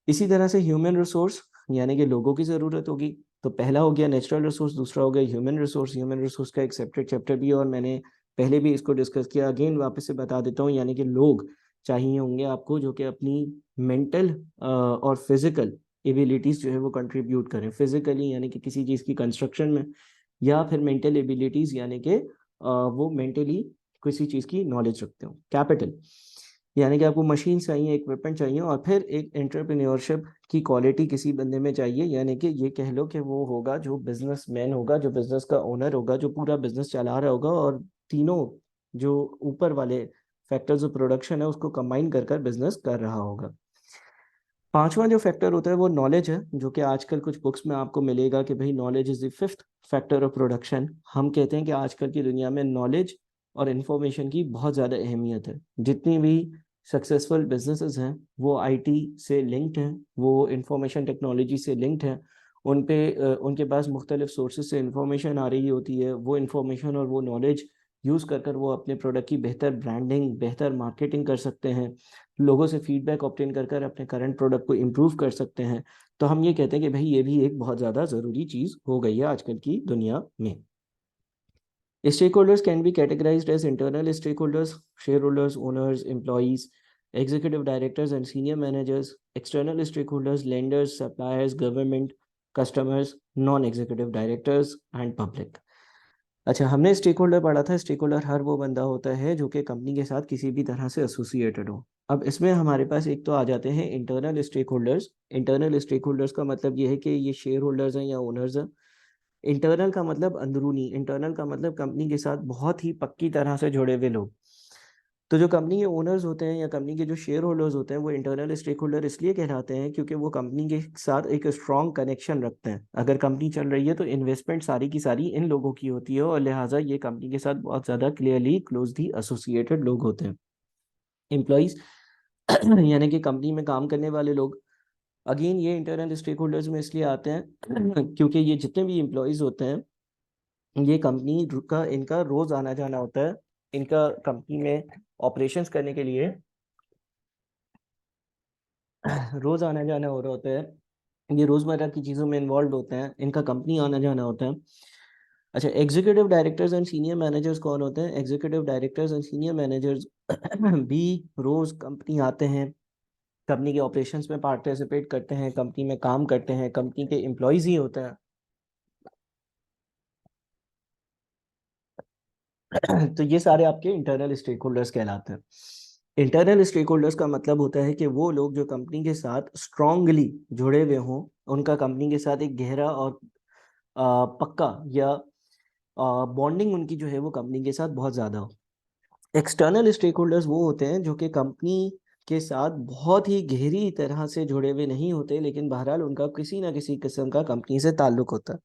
इसी तरह से ह्यूमन रिसोर्स, यानी कि लोगों की ज़रूरत होगी। तो पहला हो गया नेचुरल रिसोर्स, दूसरा हो गया ह्यूमन रिसोर्स। ह्यूमन रिसोर्स का एक सेपरेट चैप्टर भी है और मैंने पहले भी इसको डिस्कस किया, अगेन वापस से बता देता हूँ। यानी कि लोग चाहिए होंगे आपको जो कि अपनी मेंटल और फिजिकल एबिलिटीज़ जो है वो कंट्रीब्यूट करें। फिजिकली यानी कि किसी चीज़ की कंस्ट्रक्शन में, या फिर मेंटल एबिलिटीज़ यानी कि वो मेंटली किसी चीज़ की नॉलेज रखते हो। कैपिटल यानी कि आपको मशीन चाहिए, इक्विपमेंट चाहिए, और फिर एक एंटरप्रेन्योरशिप की क्वालिटी किसी बंदे में चाहिए। यानी कि ये कह लो कि वो होगा जो बिजनेसमैन होगा, जो बिजनेस का ओनर होगा, जो पूरा बिजनेस चला रहा होगा, और तीनों जो ऊपर वाले फैक्टर्स ऑफ प्रोडक्शन है उसको कंबाइन कर कर बिजनेस कर रहा होगा। पांचवा जो फैक्टर होता है वो नॉलेज है, जो कि आजकल कुछ बुक्स में आपको मिलेगा कि भाई knowledge is the fifth factor of production. हम कहते हैं कि आजकल की दुनिया में नॉलेज और इन्फॉर्मेशन की बहुत ज़्यादा अहमियत है। जितनी भी सक्सेसफुल बिजनेसेस हैं वो आईटी से लिंक्ड हैं, वो इंफॉर्मेशन टेक्नोलॉजी से लिंक्ड हैं। उनके पास मुख्तलिफ सोर्सेज से इंफॉर्मेशन आ रही होती है। वो इंफॉर्मेशन और वो नॉलेज यूज़ कर कर वो अपने प्रोडक्ट की बेहतर ब्रांडिंग, बेहतर मार्केटिंग कर सकते हैं, लोगों से फीडबैक ऑब्टेन कर कर अपने करंट प्रोडक्ट को इम्प्रूव कर सकते हैं। तो हम ये कहते हैं कि भाई ये भी एक बहुत ज़्यादा ज़रूरी चीज़ हो गई है आजकल की दुनिया में। Stakeholders can be categorised as internal stakeholders, shareholders, owners, employees, executive directors and senior managers, external stakeholders, lenders, suppliers, government, customers, non-executive directors and public. अच्छा, हमने स्टेक होल्डर पढ़ा था। स्टेक होल्डर हर वो बंदा होता है जो कि कंपनी के साथ किसी भी तरह से एसोसिएटेड हो। अब इसमें हमारे पास एक तो आ जाते हैं internal stakeholders. Internal stakeholders का मतलब ये है कि ये शेयर होल्डर्स हैं या ओनर्स हैं। इंटरनल का मतलब अंदरूनी, इंटरनल का मतलब कंपनी के साथ बहुत ही पक्की तरह से जुड़े हुए लोग। तो जो कंपनी के ओनर्स होते हैं या कंपनी के जो शेयर होल्डर्स होते हैं वो इंटरनल स्टेक होल्डर इसलिए कहलाते हैं क्योंकि वो कंपनी के साथ एक स्ट्रॉन्ग कनेक्शन रखते हैं। अगर कंपनी चल रही है तो इन्वेस्टमेंट सारी की सारी इन लोगों की होती है और लिहाजा ये कंपनी के साथ बहुत ज़्यादा क्लियरली क्लोजली एसोसिएटेड लोग होते हैं। एम्प्लॉयज़ यानी कि कंपनी में काम करने वाले लोग, अगेन ये इंटरनल स्टेक होल्डर्स में इसलिए आते हैं क्योंकि ये जितने भी एम्प्लॉयज़ होते हैं ये कंपनी का इनका रोज़ आना जाना होता है। इनका कंपनी में ऑपरेशंस करने के लिए रोज आना जाना हो रहा होता है। ये रोजमर्रा की चीज़ों में इन्वॉल्व होते हैं, इनका कंपनी आना जाना होता है। अच्छा, executive directors and senior managers कौन होते हैं? Executive directors and senior managers भी रोज कंपनी आते हैं, कंपनी के ऑपरेशंस में पार्टिसिपेट करते हैं, कंपनी में काम करते हैं, कंपनी के एम्प्लॉयज ही होते हैं। तो ये सारे आपके इंटरनल स्टेक होल्डर्स कहलाते हैं। इंटरनल स्टेक होल्डर्स का मतलब होता है कि वो लोग जो कंपनी के साथ स्ट्रांगली जुड़े हुए हों, उनका कंपनी के साथ एक गहरा और पक्का या बॉन्डिंग उनकी जो है वो कंपनी के साथ बहुत ज़्यादा हो। एक्सटर्नल स्टेक होल्डर्स वो होते हैं जो कि कंपनी के साथ बहुत ही गहरी तरह से जुड़े हुए नहीं होते, लेकिन बहरहाल उनका किसी ना किसी किस्म का कंपनी से ताल्लुक होता है।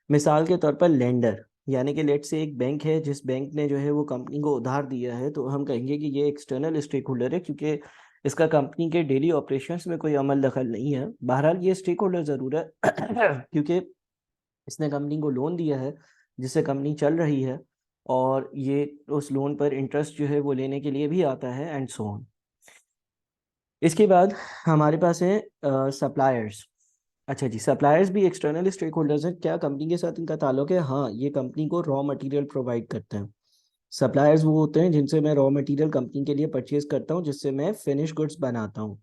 मिसाल के तौर पर लेंडर, यानी कि लेट से एक बैंक है, जिस बैंक ने जो है वो कंपनी को उधार दिया है, तो हम कहेंगे कि ये एक्सटर्नल स्टेक होल्डर है क्योंकि इसका कंपनी के डेली ऑपरेशंस में कोई अमल दखल नहीं है। बहरहाल ये स्टेक होल्डर ज़रूर है क्योंकि इसने कंपनी को लोन दिया है जिससे कंपनी चल रही है, और ये उस लोन पर इंटरेस्ट जो है वो लेने के लिए भी आता है एंड सो ऑन। इसके बाद हमारे पास है सप्लायर्स। अच्छा जी, सप्लायर्स भी एक्सटर्नल स्टेक होल्डर्स हैं। क्या कंपनी के साथ इनका ताल्लुक है? हाँ, ये कंपनी को रॉ मटेरियल प्रोवाइड करते हैं। सप्लायर्स वो होते हैं जिनसे मैं रॉ मटेरियल कंपनी के लिए परचेज करता हूँ, जिससे मैं फिनिश गुड्स बनाता हूँ।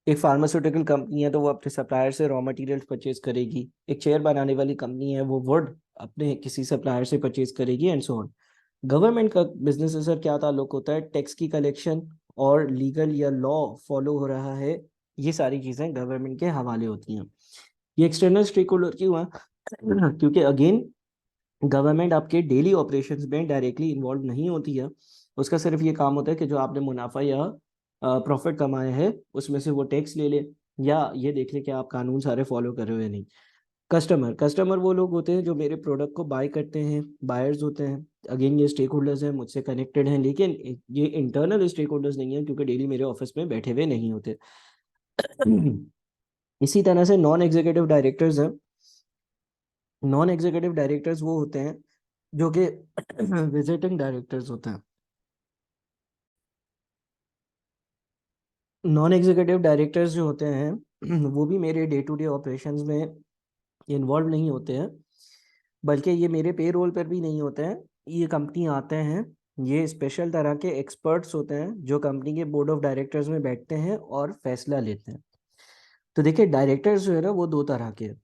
एक फार्मास्यूटिकल कंपनी है तो वो अपने सप्लायर से रॉ मटेरियल परचेज करेगी। एक चेयर बनाने वाली कंपनी है वो वुड अपने किसी सप्लायर से परचेज करेगी एंड सो ऑन। गवर्नमेंट का बिजनेस से सर क्या ताल्लुक होता है? टैक्स की कलेक्शन और लीगल या लॉ फॉलो हो रहा है, ये सारी चीज़ें गवर्नमेंट के हवाले होती हैं। ये एक्सटर्नल स्टेक होल्डर क्यों है? क्योंकि अगेन गवर्नमेंट आपके डेली ऑपरेशंस में डायरेक्टली इन्वॉल्व नहीं होती है। उसका सिर्फ ये काम होता है कि जो आपने मुनाफा या प्रॉफिट कमाया है उसमें से वो टैक्स ले ले, या ये देख ले कि आप कानून सारे फॉलो कर रहे हो या नहीं। कस्टमर, कस्टमर वो लोग होते हैं जो मेरे प्रोडक्ट को बाय करते हैं, बायर्स होते हैं। अगेन ये स्टेक होल्डर्स हैं, मुझसे कनेक्टेड हैं, लेकिन ये इंटरनल स्टेक होल्डर्स नहीं है क्योंकि डेली मेरे ऑफिस में बैठे हुए नहीं होते। इसी तरह से नॉन एग्जीक्यूटिव डायरेक्टर्स हैं। नॉन एग्जीक्यूटिव डायरेक्टर्स वो होते हैं जो कि विजिटिंग डायरेक्टर्स होते हैं। नॉन एग्जीक्यूटिव डायरेक्टर्स जो होते हैं वो भी मेरे डे टू डे ऑपरेशंस में इन्वॉल्व नहीं होते हैं, बल्कि ये मेरे पे रोल पर भी नहीं होते हैं। ये कंपनी आते हैं, ये स्पेशल तरह के एक्सपर्ट्स होते हैं जो कंपनी के बोर्ड ऑफ डायरेक्टर्स में बैठते हैं और फैसला लेते हैं। तो देखिए, डायरेक्टर्स जो है ना वो दो तरह के हैं।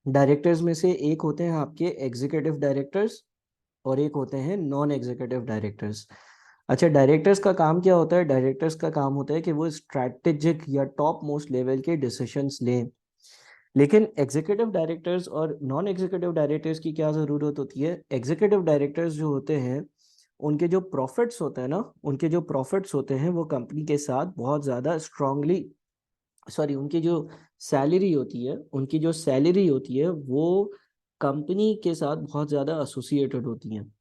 डायरेक्टर्स में से एक होते हैं आपके एग्जीक्यूटिव डायरेक्टर्स और एक होते हैं नॉन एग्जीक्यूटिव डायरेक्टर्स। अच्छा, डायरेक्टर्स का काम क्या होता है? डायरेक्टर्स का काम होता है कि वो स्ट्रैटेजिक या टॉप मोस्ट लेवल के डिसीजंस लें। लेकिन एग्जीक्यूटिव डायरेक्टर्स और नॉन एग्जीक्यूटिव डायरेक्टर्स की क्या ज़रूरत होती है? एग्जीक्यूटिव डायरेक्टर्स जो होते हैं उनके जो प्रॉफिट्स होते हैं ना, उनके जो प्रॉफिट्स होते हैं वो कंपनी के साथ बहुत ज़्यादा स्ट्रांगली, सॉरी, उनकी जो सैलरी होती है, उनकी जो सैलरी होती है वो कंपनी के साथ बहुत ज़्यादा एसोसिएटेड होती हैं।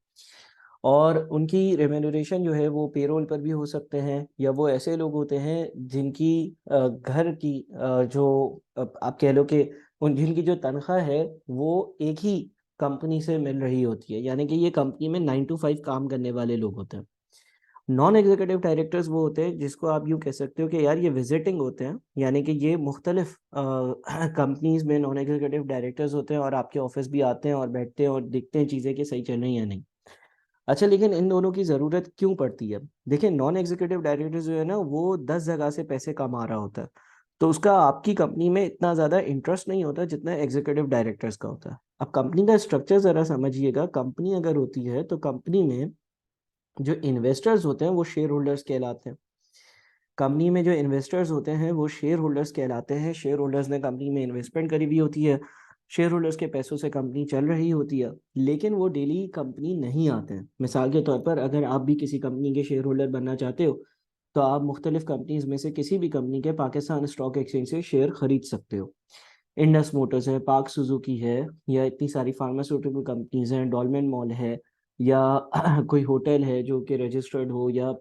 और उनकी रेम्यूनरेशन जो है वो पेरोल पर भी हो सकते हैं, या वो ऐसे लोग होते हैं जिनकी घर की जो आप कह लो कि उन जिनकी जो तनख्वाह है वो एक ही कंपनी से मिल रही होती है, यानी कि ये कंपनी में 9 to 5 काम करने वाले लोग होते हैं। नॉन एग्जीक्यूटिव डायरेक्टर्स वो होते हैं जिसको आप यूँ कह सकते हो कि यार ये विजिटिंग होते हैं, यानी कि ये मुख्तलिफ कंपनीज में नॉन एग्जीक्यूटिव डायरेक्टर्स होते हैं और आपके ऑफिस भी आते हैं और बैठते हैं और देखते हैं चीज़ें कि सही चल रही हैं या नहीं। अच्छा, लेकिन इन दोनों की ज़रूरत क्यों पड़ती है? देखिए, नॉन एग्जीक्यूटिव डायरेक्टर जो है ना, वो 10 जगह से पैसे कमा रहा होता है, तो उसका आपकी कंपनी में इतना ज़्यादा इंटरेस्ट नहीं होता जितना एग्जीक्यूटिव डायरेक्टर्स का होता है। अब कंपनी का स्ट्रक्चर ज़रा समझिएगा। कंपनी अगर होती है तो कंपनी में जो इन्वेस्टर्स होते हैं वो शेयर होल्डर्स कहलाते हैं। कंपनी में जो इन्वेस्टर्स होते हैं वो शेयर होल्डर्स कहलाते हैं। शेयर होल्डर्स ने कंपनी में इन्वेस्टमेंट करी हुई होती है, शेयर होल्डर्स के पैसों से कंपनी चल रही होती है, लेकिन वो डेली कंपनी नहीं आते हैं। मिसाल के तौर पर अगर आप भी किसी कंपनी के शेयर होल्डर बनना चाहते हो तो आप मुख्तलिफ कंपनीज में से किसी भी कंपनी के पाकिस्तान स्टॉक एक्सचेंज से शेयर खरीद सकते हो। इंडस मोटर्स है, पार्क सुजुकी है, या इतनी सारी फार्मास्यूटिकल कंपनीज हैं, डॉलमेन मॉल है, या कोई होटल है जो कि रजिस्टर्ड हो, या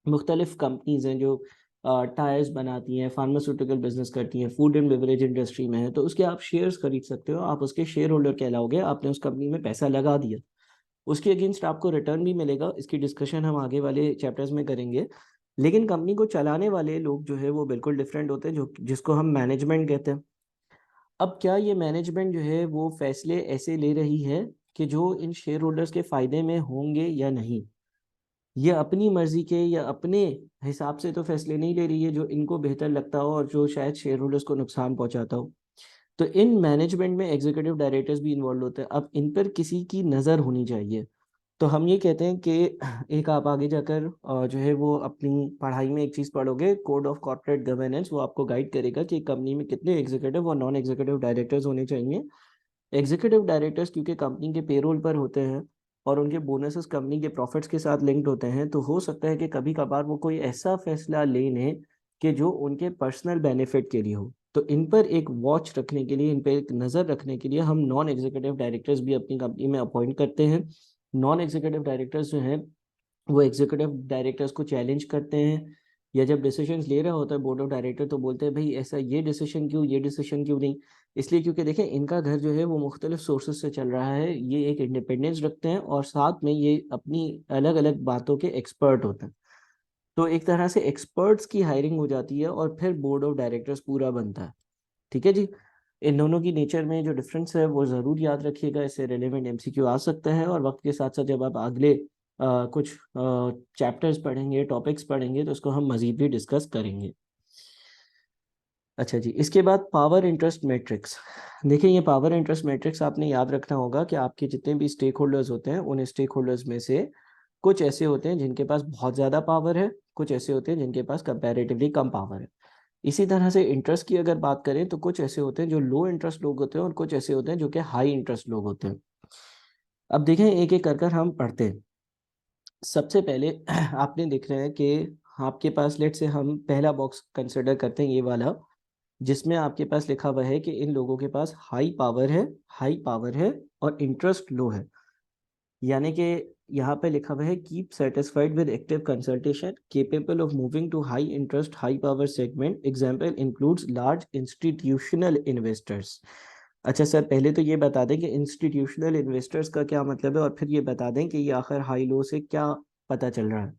मुख्तलिफ कंपनीज हैं जो टायर्स बनाती हैं, फार्मास्यूटिकल बिजनेस करती हैं, फूड एंड बेवरेज इंडस्ट्री में है, तो उसके आप शेयर्स खरीद सकते हो। आप उसके शेयर होल्डर कहलाओगे। आपने उस कंपनी में पैसा लगा दिया, उसके अगेंस्ट आपको रिटर्न भी मिलेगा। इसकी डिस्कशन हम आगे वाले चैप्टर्स में करेंगे। लेकिन कंपनी को चलाने वाले लोग जो है वो बिल्कुल डिफरेंट होते हैं, जो जिसको हम मैनेजमेंट कहते हैं। अब क्या ये मैनेजमेंट जो है वो फैसले ऐसे ले रही है कि जो इन शेयर होल्डर्स के फ़ायदे में होंगे या नहीं? ये अपनी मर्जी के या अपने हिसाब से तो फैसले नहीं ले रही है जो इनको बेहतर लगता हो और जो शायद शेयर होल्डर्स को नुकसान पहुंचाता हो। तो इन मैनेजमेंट में एग्जीक्यूटिव डायरेक्टर्स भी इन्वॉल्व होते हैं। अब इन पर किसी की नज़र होनी चाहिए। तो हम ये कहते हैं कि एक आप आगे जाकर जो है वो अपनी पढ़ाई में एक चीज़ पढ़ोगे, कोड ऑफ कॉर्पोरेट गवर्नेंस, वो आपको गाइड करेगा कि कंपनी में कितने एग्जीक्यूटिव और नॉन एग्जीक्यूटिव डायरेक्टर्स होने चाहिए। एग्जीक्यूटिव डायरेक्टर्स क्योंकि कंपनी के पेरोल पर होते हैं और उनके बोनसेस कंपनी के प्रॉफिट्स के साथ लिंक्ड होते हैं, तो हो सकता है कि कभी कभार वो कोई ऐसा फैसला ले लें कि जो उनके पर्सनल बेनिफिट के लिए हो। तो इन पर एक वॉच रखने के लिए, इन पर एक नज़र रखने के लिए हम नॉन एग्जीक्यूटिव डायरेक्टर्स भी अपनी कंपनी में अपॉइंट करते हैं। नॉन एग्जीक्यूटिव डायरेक्टर्स जो हैं वो एग्जीक्यूटिव डायरेक्टर्स को चैलेंज करते हैं, या जब डिसीजंस ले रहा होता है बोर्ड ऑफ डायरेक्टर तो बोलते हैं भाई ऐसा ये डिसीजन क्यों नहीं। इसलिए क्योंकि देखें, इनका घर जो है वो मुख्तलिफ सोर्सेज से चल रहा है, ये एक इंडिपेंडेंस रखते हैं और साथ में ये अपनी अलग अलग बातों के एक्सपर्ट होते हैं। तो एक तरह से एक्सपर्ट्स की हायरिंग हो जाती है और फिर बोर्ड ऑफ डायरेक्टर्स पूरा बनता है। ठीक है जी। इन दोनों की नेचर में जो डिफरेंस है वो ज़रूर याद रखिएगा, इससे रिलेवेंट एमसीक्यू आ सकता है। और वक्त के साथ साथ जब आप अगले कुछ चैप्टर्स पढ़ेंगे, टॉपिक्स पढ़ेंगे, तो उसको हम मज़ीद भी डिस्कस करेंगे। अच्छा जी, इसके बाद पावर इंटरेस्ट मैट्रिक्स। देखिए, ये पावर इंटरेस्ट मैट्रिक्स आपने याद रखना होगा कि आपके जितने भी स्टेक होल्डर्स होते हैं उन स्टेक होल्डर्स में से कुछ ऐसे होते हैं जिनके पास बहुत ज़्यादा पावर है, कुछ ऐसे होते हैं जिनके पास कंपैरेटिवली कम पावर है। इसी तरह से इंटरेस्ट की अगर बात करें तो कुछ ऐसे होते हैं जो लो इंटरेस्ट लोग होते हैं और कुछ ऐसे होते हैं जो कि हाई इंटरेस्ट लोग होते हैं। अब देखें, एक एक कर कर हम पढ़ते हैं। सबसे पहले आपने देख रहे हैं कि आपके पास, लेट से हम पहला बॉक्स कंसिडर करते हैं, ये वाला, जिसमें आपके पास लिखा हुआ है कि इन लोगों के पास हाई पावर है और इंटरेस्ट लो है। यानी कि यहाँ पे लिखा हुआ है keep satisfied with active consultation, capable of moving to high interest high power segment, example includes large institutional investors. अच्छा सर, पहले तो ये बता दें कि इंस्टीट्यूशनल इन्वेस्टर्स का क्या मतलब है और फिर ये बता दें कि ये आखिर हाई लो से क्या पता चल रहा है।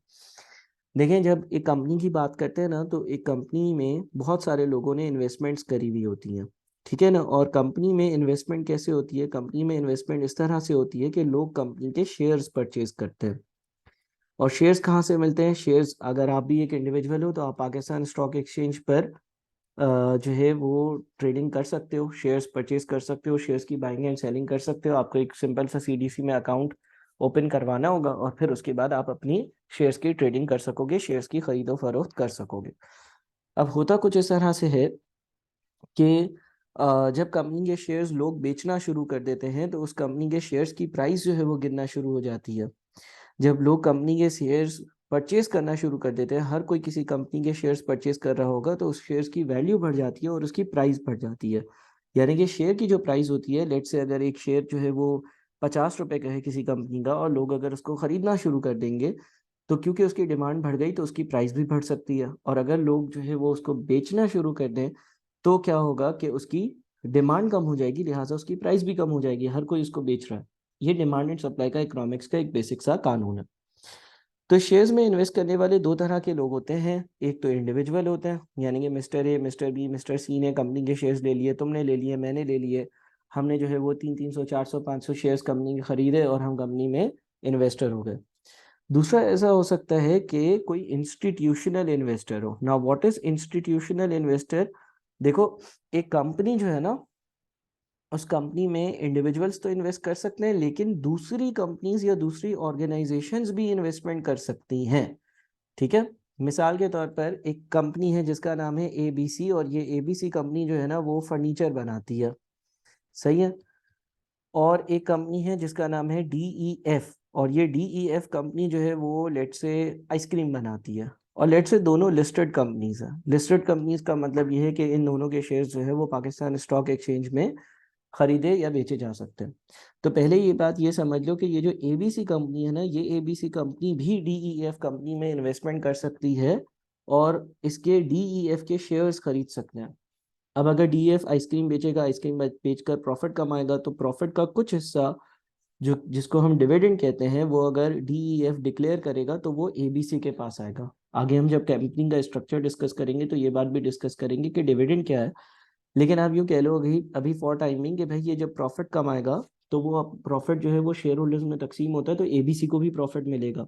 देखें, जब एक कंपनी की बात करते हैं ना, तो एक कंपनी में बहुत सारे लोगों ने इन्वेस्टमेंट्स करी हुई होती हैं। ठीक है ना। और कंपनी में इन्वेस्टमेंट कैसे होती है? कंपनी में इन्वेस्टमेंट इस तरह से होती है कि लोग कंपनी के शेयर्स परचेज करते हैं। और शेयर्स कहाँ से मिलते हैं? शेयर्स, अगर आप भी एक इंडिविजुअल हो तो आप पाकिस्तान स्टॉक एक्सचेंज पर जो है वो ट्रेडिंग कर सकते हो, शेयर्स परचेज कर सकते हो, शेयर्स की बाइंग एंड सेलिंग कर सकते हो। आपको एक सिंपल सा सीडीसी में अकाउंट ओपन करवाना होगा और फिर उसके बाद आप अपनी शेयर्स की ट्रेडिंग कर सकोगे, शेयर्स की खरीदो फरोख्त कर सकोगे। अब होता कुछ इस तरह से है कि जब कंपनी के शेयर्स लोग बेचना शुरू कर देते हैं तो उस कंपनी के शेयर्स की प्राइस जो है वो गिरना शुरू हो जाती है। जब लोग कंपनी के शेयर्स परचेज करना शुरू कर देते हैं, हर कोई किसी कंपनी के शेयर्स परचेज कर रहा होगा, तो उस शेयर्स की वैल्यू बढ़ जाती है और उसकी प्राइस बढ़ जाती है। यानी कि शेयर की जो प्राइस होती है, लेट से अगर एक शेयर जो है वो 50 रुपए का है किसी कंपनी का और लोग अगर उसको खरीदना शुरू कर देंगे, तो क्योंकि उसकी डिमांड बढ़ गई तो उसकी प्राइस भी बढ़ सकती है। और अगर लोग जो है वो उसको बेचना शुरू कर दें तो क्या होगा कि उसकी डिमांड कम हो जाएगी, लिहाजा उसकी प्राइस भी कम हो जाएगी। हर कोई उसको बेच रहा है। ये डिमांड एंड सप्लाई का इकोनॉमिक्स का एक बेसिक सा कानून है। तो शेयर्स में इन्वेस्ट करने वाले दो तरह के लोग होते हैं। एक तो इंडिविजुअल होते हैं, यानी कि mister A, mister B, mister C ने कंपनी के शेयर्स ले लिए, तुमने ले लिए, मैंने ले लिए। हमने जो है वो 300, 400, 500 शेयर्स कंपनी के खरीदे और हम कंपनी में इन्वेस्टर हो गए। दूसरा ऐसा हो सकता है कि कोई इंस्टीट्यूशनल इन्वेस्टर हो। Now what is institutional investor? देखो, एक कंपनी जो है ना, उस कंपनी में इंडिविजुअल्स तो इन्वेस्ट कर सकते हैं, लेकिन दूसरी कंपनीज या दूसरी ऑर्गेनाइजेशंस भी इन्वेस्टमेंट कर सकती हैं। ठीक है, मिसाल के तौर पर एक कंपनी है जिसका नाम है एबीसी, और ये एबीसी कंपनी जो है ना वो फर्नीचर बनाती है, सही है। और एक कंपनी है जिसका नाम है डीईएफ, और ये डीईएफ कंपनी जो है वो लेट से आइसक्रीम बनाती है, और लेट से दोनों लिस्टेड कंपनीज है। लिस्टेड कंपनीज का मतलब ये है कि इन दोनों के शेयर्स जो है वो पाकिस्तान स्टॉक एक्सचेंज में खरीदे या बेचे जा सकते हैं। तो पहले ये बात ये समझ लो कि ये जो एबीसी कंपनी है ना, ये एबीसी कंपनी भी डीईएफ कंपनी में इन्वेस्टमेंट कर सकती है, और इसके डीईएफ के शेयर्स खरीद सकते हैं। अब अगर डीईएफ आइसक्रीम बेचेगा, आइसक्रीम बेचकर प्रॉफिट कमाएगा, तो प्रॉफिट का कुछ हिस्सा जो जिसको हम डिविडेंड कहते हैं, वो अगर डीईएफ डिक्लेयर करेगा तो वो एबीसी के पास आएगा। आगे हम जब कंपनी का स्ट्रक्चर डिस्कस करेंगे तो ये बात भी डिस्कस करेंगे कि डिविडेंड क्या है। लेकिन आप यूँ कह लो अभी अभी फॉर टाइमिंग कि भाई ये जब प्रॉफिट कमाएगा तो वो प्रॉफिट जो है वो शेयर होल्डर्स में तकसीम होता है, तो एबीसी को भी प्रॉफिट मिलेगा।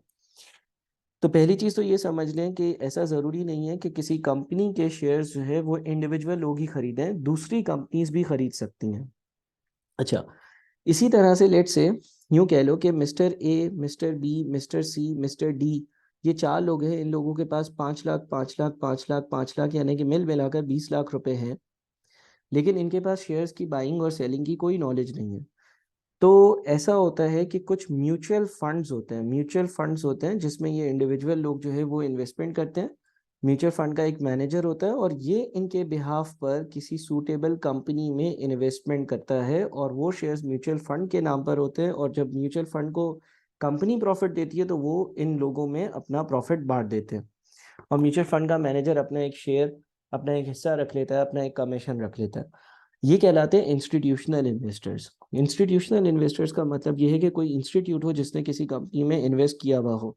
तो पहली चीज़ तो ये समझ लें कि ऐसा ज़रूरी नहीं है कि किसी कंपनी के शेयर्स जो है वो इंडिविजुअल लोग ही खरीदें, दूसरी कंपनीज भी खरीद सकती हैं। अच्छा, इसी तरह से लेट से यूँ कह लो कि mister A, mister B, mister C, mister D, ये चार लोग हैं। इन लोगों के पास 5 लाख, 5 लाख, 5 लाख, 5 लाख, यानी कि मिल मिलाकर 20 लाख रुपए हैं, लेकिन इनके पास शेयर्स की बाइंग और सेलिंग की कोई नॉलेज नहीं है। तो ऐसा होता है कि कुछ म्यूचुअल फंड्स होते हैं जिसमें ये इंडिविजुअल लोग जो है वो इन्वेस्टमेंट करते हैं। म्यूचुअल फंड का एक मैनेजर होता है, और ये इनके बिहाफ पर किसी सूटेबल कंपनी में इन्वेस्टमेंट करता है, और वो शेयर्स म्यूचुअल फंड के नाम पर होते हैं, और जब म्यूचुअल फंड को कंपनी प्रॉफिट देती है तो वो इन लोगों में अपना प्रॉफिट बांट देते हैं। और म्यूचुअल फंड का मैनेजर अपना एक शेयर, अपना एक हिस्सा रख लेता है, अपना एक कमीशन रख लेता है। ये कहलाते हैं इंस्टीट्यूशनल इन्वेस्टर्स। इंस्टीट्यूशनल इन्वेस्टर्स का मतलब ये है कि कोई इंस्टीट्यूट हो जिसने किसी कंपनी में इन्वेस्ट किया हुआ हो।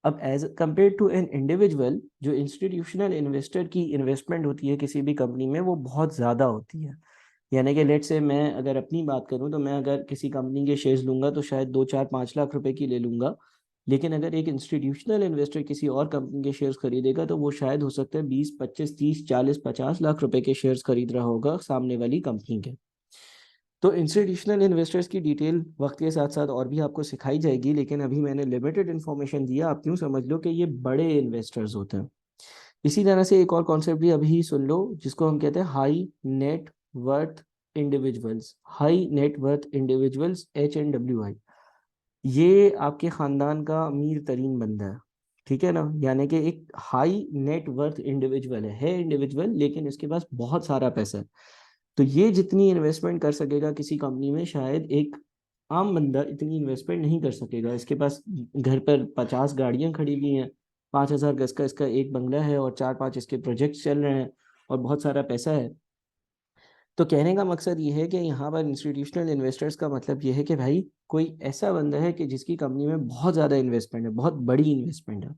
अब as compared to an individual, जो इंस्टीट्यूशनल इन्वेस्टर की इन्वेस्टमेंट होती है किसी भी कंपनी में वो बहुत ज़्यादा होती है। यानी कि लेट से मैं अगर अपनी बात करूं तो मैं अगर किसी कंपनी के शेयर्स लूंगा तो शायद 2, 4, 5 लाख रुपए की ले लूंगा। लेकिन अगर एक इंस्टीट्यूशनल इन्वेस्टर किसी और कंपनी के शेयर्स खरीदेगा तो वो शायद हो सकता है 20, 25, 30, 40, 50 लाख रुपए के शेयर्स खरीद रहा होगा सामने वाली कंपनी के। तो इंस्टीट्यूशनल इन्वेस्टर्स की डिटेल वक्त के साथ साथ और भी आपको सिखाई जाएगी, लेकिन अभी मैंने लिमिटेड इन्फॉर्मेशन दिया। आप यूँ समझ लो कि ये बड़े इन्वेस्टर्स होते हैं। इसी तरह से एक और कॉन्सेप्ट भी अभी सुन लो जिसको हम कहते हैं high net worth individuals. High net worth individuals, HNWI। ये आपके खानदान का अमीर तरीन बंदा है, ठीक है ना। यानी कि एक हाई नेट वर्थ इंडिविजुअल है इंडिविजुअल, लेकिन इसके पास बहुत सारा पैसा है। तो ये जितनी इन्वेस्टमेंट कर सकेगा किसी कंपनी में, शायद एक आम बंदा इतनी इन्वेस्टमेंट नहीं कर सकेगा। इसके पास घर पर 50 गाड़ियां खड़ी हुई हैं, 5,000 गज का इसका एक बंगला है, और 4-5 इसके प्रोजेक्ट्स चल रहे हैं, और बहुत सारा पैसा है। तो कहने का मकसद ये है कि यहाँ पर इंस्टीट्यूशनल इन्वेस्टर्स का मतलब ये है कि भाई कोई ऐसा बंदा है कि जिसकी कंपनी में बहुत ज़्यादा इन्वेस्टमेंट है, बहुत बड़ी इन्वेस्टमेंट है।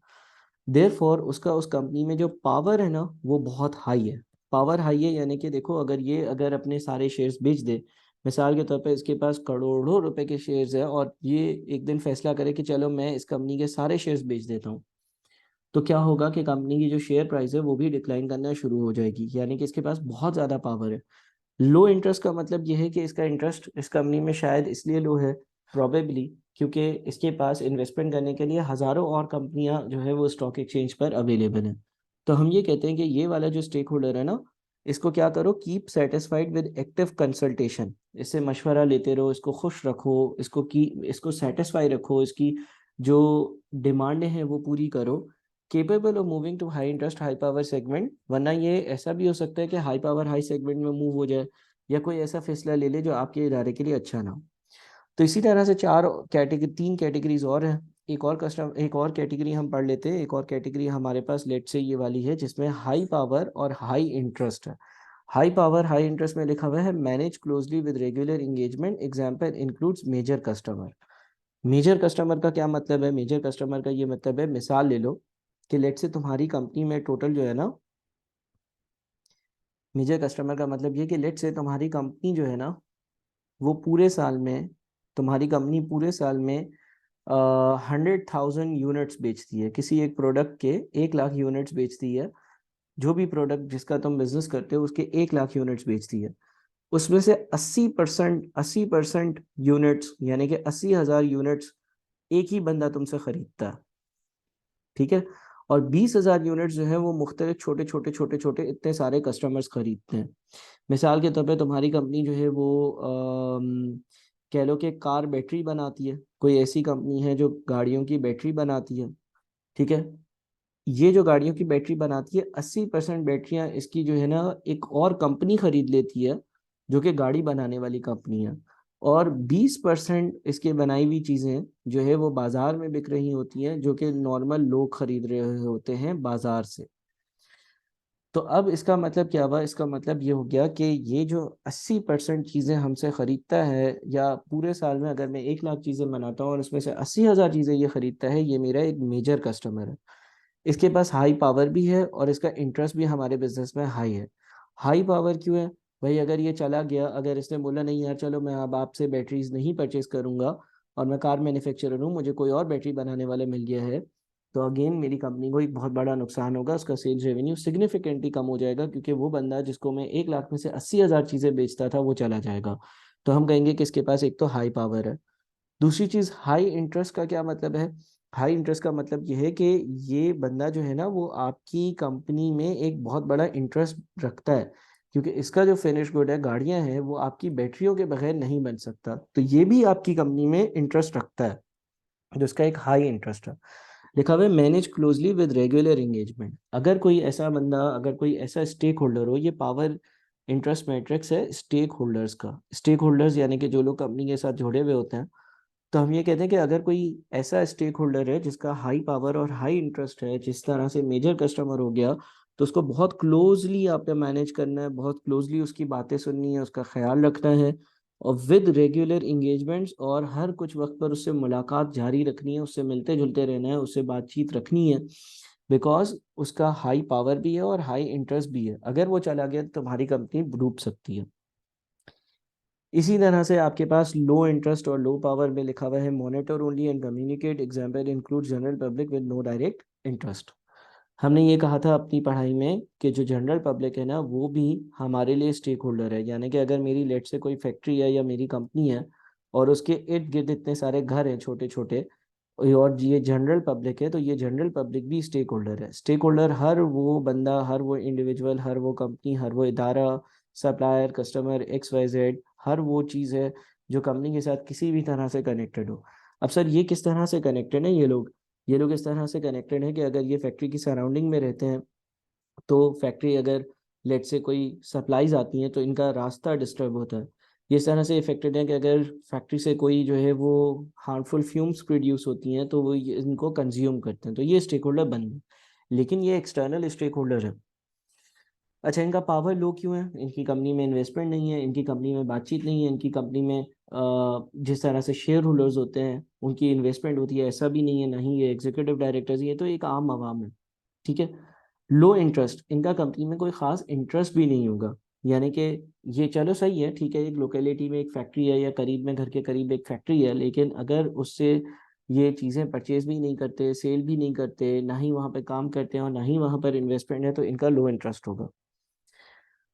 देयरफॉर उसका उस कंपनी में जो पावर है ना वो बहुत हाई है। पावर हाई है यानी कि देखो, अगर अपने सारे शेयर्स बेच दे, मिसाल के तौर पे इसके पास करोड़ों रुपए के शेयर्स है, और ये एक दिन फैसला करे कि चलो मैं इस कंपनी के सारे शेयर्स बेच देता हूँ, तो क्या होगा कि कंपनी की जो शेयर प्राइस है वो भी डिक्लाइन करना शुरू हो जाएगी। यानी कि इसके पास बहुत ज़्यादा पावर है। लो इंटरेस्ट का मतलब यह है कि इसका इंटरेस्ट इस कंपनी में शायद इसलिए लो है, प्रोबेबली क्योंकि इसके पास इन्वेस्टमेंट करने के लिए हज़ारों और कंपनियां जो है वो स्टॉक एक्सचेंज पर अवेलेबल हैं। तो हम ये कहते हैं कि ये वाला जो स्टेक होल्डर है ना, इसको क्या करो, keep satisfied with active consultation. इससे मशवरा लेते रहो, इसको खुश रखो, इसको सेटिस्फाई रखो, इसकी जो डिमांडें हैं वो पूरी करो। Capable of moving to high interest high power segment, वरना ये ऐसा भी हो सकता है कि हाई पावर हाई सेगमेंट में मूव हो जाए, या कोई ऐसा फैसला ले ले जो आपके इदारे के लिए अच्छा ना हो। तो इसी तरह से तीन कैटेगरीज और हैं। एक और कैटेगरी हम पढ़ लेते हैं। एक और कैटेगरी हमारे पास लेट से ये वाली है जिसमें हाई पावर और हाई इंटरेस्ट है। हाई पावर हाई इंटरेस्ट में लिखा हुआ है manage closely with regular engagement, example includes major customer. Major customer का क्या मतलब है? मेजर कस्टमर का ये मतलब है, मिसाल ले लो कि लेट से तुम्हारी कंपनी में टोटल जो है ना, मेजर कस्टमर का मतलब ये कि लेट से तुम्हारी कंपनी जो है ना वो पूरे साल में, तुम्हारी कंपनी पूरे साल में 100,000 यूनिट्स बेचती है, किसी एक प्रोडक्ट के 1 लाख यूनिट्स बेचती है, जो भी प्रोडक्ट जिसका तुम बिजनेस करते हो उसके 1 लाख यूनिट्स बेचती है, उसमें से 80% यूनिट्स यानी कि 80,000 यूनिट्स एक ही बंदा तुमसे खरीदता है, ठीक है। और 20,000 यूनिट्स जो है वो मुख्तलिफ छोटे छोटे छोटे छोटे इतने सारे कस्टमर्स खरीदते हैं। मिसाल के तौर पे तुम्हारी कंपनी जो है वो कह लो कि कार बैटरी बनाती है, कोई ऐसी कंपनी है जो गाड़ियों की बैटरी बनाती है, ठीक है। ये जो गाड़ियों की बैटरी बनाती है, 80% बैटरियां इसकी जो है ना एक और कंपनी खरीद लेती है जो कि गाड़ी बनाने वाली कंपनी है, और 20% इसके बनाई हुई चीजें जो है वो बाजार में बिक रही होती हैं, जो कि नॉर्मल लोग खरीद रहे होते हैं बाजार से। तो अब इसका मतलब क्या हुआ, इसका मतलब ये हो गया कि ये जो 80% चीज़ें हमसे ख़रीदता है, या पूरे साल में अगर मैं 1 लाख चीज़ें बनाता हूँ और उसमें से 80,000 चीज़ें ये ख़रीदता है, ये मेरा एक मेजर कस्टमर है। इसके पास हाई पावर भी है और इसका इंटरेस्ट भी हमारे बिजनेस में हाई है। हाई पावर क्यों है भाई? अगर ये चला गया, अगर इसने बोला नहीं यार चलो मैं अब आपसे बैटरीज नहीं परचेज करूंगा और मैं कार मैन्युफैक्चरर हूँ, मुझे कोई और बैटरी बनाने वाला मिल गया है, तो अगेन मेरी कंपनी को एक बहुत बड़ा नुकसान होगा, उसका सेल्स रेवेन्यू सिग्निफिकेंटली कम हो जाएगा, क्योंकि वो बंदा जिसको मैं 1 लाख में से 80,000 चीज़ें बेचता था वो चला जाएगा। तो हम कहेंगे कि इसके पास एक तो हाई पावर है। दूसरी चीज, हाई इंटरेस्ट का क्या मतलब है? हाई इंटरेस्ट का मतलब ये है कि ये बंदा जो है ना वो आपकी कंपनी में एक बहुत बड़ा इंटरेस्ट रखता है, क्योंकि इसका जो फिनिश गुड है, गाड़ियां हैं, वो आपकी बैटरियों के बगैर नहीं बन सकता, तो ये भी आपकी कंपनी में इंटरेस्ट रखता है, जो इसका एक हाई इंटरेस्ट है। लिखा हुआ है manage closely with regular engagement. अगर कोई ऐसा बंदा, अगर कोई ऐसा स्टेक होल्डर हो, ये पावर इंटरेस्ट मैट्रिक्स है स्टेक होल्डर्स का। स्टेक होल्डर्स यानी कि जो लोग कंपनी के साथ जुड़े हुए होते हैं। तो हम ये कहते हैं कि अगर कोई ऐसा स्टेक होल्डर है जिसका हाई पावर और हाई इंटरेस्ट है, जिस तरह से मेजर कस्टमर हो गया, तो उसको बहुत क्लोजली आपने मैनेज करना है, बहुत क्लोजली उसकी बातें सुननी है, उसका ख्याल रखना है, और विद रेगुलर इंगेजमेंट्स, और हर कुछ वक्त पर उससे मुलाकात जारी रखनी है, उससे मिलते जुलते रहना है, उससे बातचीत रखनी है, बिकॉज उसका हाई पावर भी है और हाई इंटरेस्ट भी है। अगर वो चला गया तो तुम्हारी कंपनी डूब सकती है। इसी तरह से आपके पास लो इंटरेस्ट और लो पावर में लिखा हुआ है monitor only and communicate, example include general public with no direct interest. हमने ये कहा था अपनी पढ़ाई में कि जो जनरल पब्लिक है ना वो भी हमारे लिए स्टेक होल्डर है, यानी कि अगर मेरी लेट से कोई फैक्ट्री है या मेरी कंपनी है और उसके इर्द गिर्द इतने सारे घर हैं छोटे छोटे, और ये जनरल पब्लिक है, तो ये जनरल पब्लिक भी स्टेक होल्डर है। स्टेक होल्डर हर वो बंदा, हर वो इंडिविजुअल, हर वो कंपनी, हर वो इदारा, सप्लायर, कस्टमर, XYZ, हर वो चीज़ है जो कंपनी के साथ किसी भी तरह से कनेक्टेड हो। अब सर ये किस तरह से कनेक्टेड है ये लोग इस तरह से कनेक्टेड है कि अगर ये फैक्ट्री की सराउंडिंग में रहते हैं, तो फैक्ट्री अगर लेट से कोई सप्लाईज आती हैं तो इनका रास्ता डिस्टर्ब होता है। ये इस तरह से इफेक्टेड है कि अगर फैक्ट्री से कोई जो है वो हार्मफुल फ्यूम्स प्रोड्यूस होती हैं तो वो इनको कंज्यूम करते हैं, तो ये स्टेक होल्डर बन गए। लेकिन ये एक्सटर्नल स्टेक होल्डर है। अच्छा, इनका पावर लो क्यों है? इनकी कंपनी में इन्वेस्टमेंट नहीं है, इनकी कंपनी में बातचीत नहीं है, इनकी कंपनी में जिस तरह से शेयर होल्डर्स होते हैं उनकी इन्वेस्टमेंट होती है, ऐसा भी नहीं है, ना ही ये एग्जीक्यूटिव डायरेक्टर्स, ये तो एक आम आवाम है, ठीक है। लो इंटरेस्ट, इनका कंपनी में कोई खास इंटरेस्ट भी नहीं होगा, यानी कि ये चलो सही है, ठीक है, एक लोकेलिटी में एक फैक्ट्री है या करीब में घर के करीब एक फैक्ट्री है, लेकिन अगर उससे ये चीज़ें परचेज भी नहीं करते, सेल भी नहीं करते, ना ही वहाँ पे काम करते हैं और ना ही वहाँ पर इन्वेस्टमेंट है, तो इनका लो इंटरेस्ट होगा।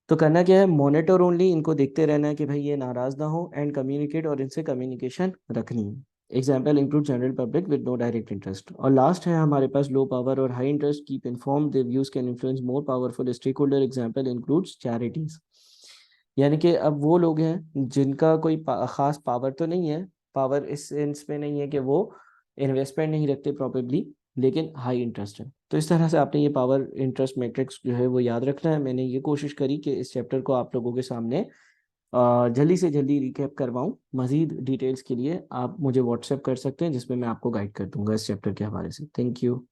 तो करना क्या है, मॉनिटर ओनली, इनको देखते रहना है कि भाई ये नाराज ना हो, एंड कम्युनिकेट, और इनसे कम्युनिकेशन रखनी है। Example include general public with no direct interest. और लास्ट है हमारे पास लो पावर और high interest, keep inform, their views can influence more powerful stakeholder, example includes charities. यानी कि अब वो लोग हैं जिनका कोई खास पावर तो नहीं है, पावर इस सेंस में नहीं है कि वो इन्वेस्टमेंट नहीं रखते प्रॉपेबली, लेकिन हाई इंटरेस्ट है। तो इस तरह से आपने ये पावर इंटरेस्ट मैट्रिक्स जो है वो याद रखना है। मैंने ये कोशिश करी कि इस चैप्टर को आप लोगों के सामने जल्दी से जल्दी रिकैप करवाऊं। मजीद डिटेल्स के लिए आप मुझे व्हाट्सएप कर सकते हैं, जिसमें मैं आपको गाइड कर दूंगा इस चैप्टर के हवाले से। Thank you.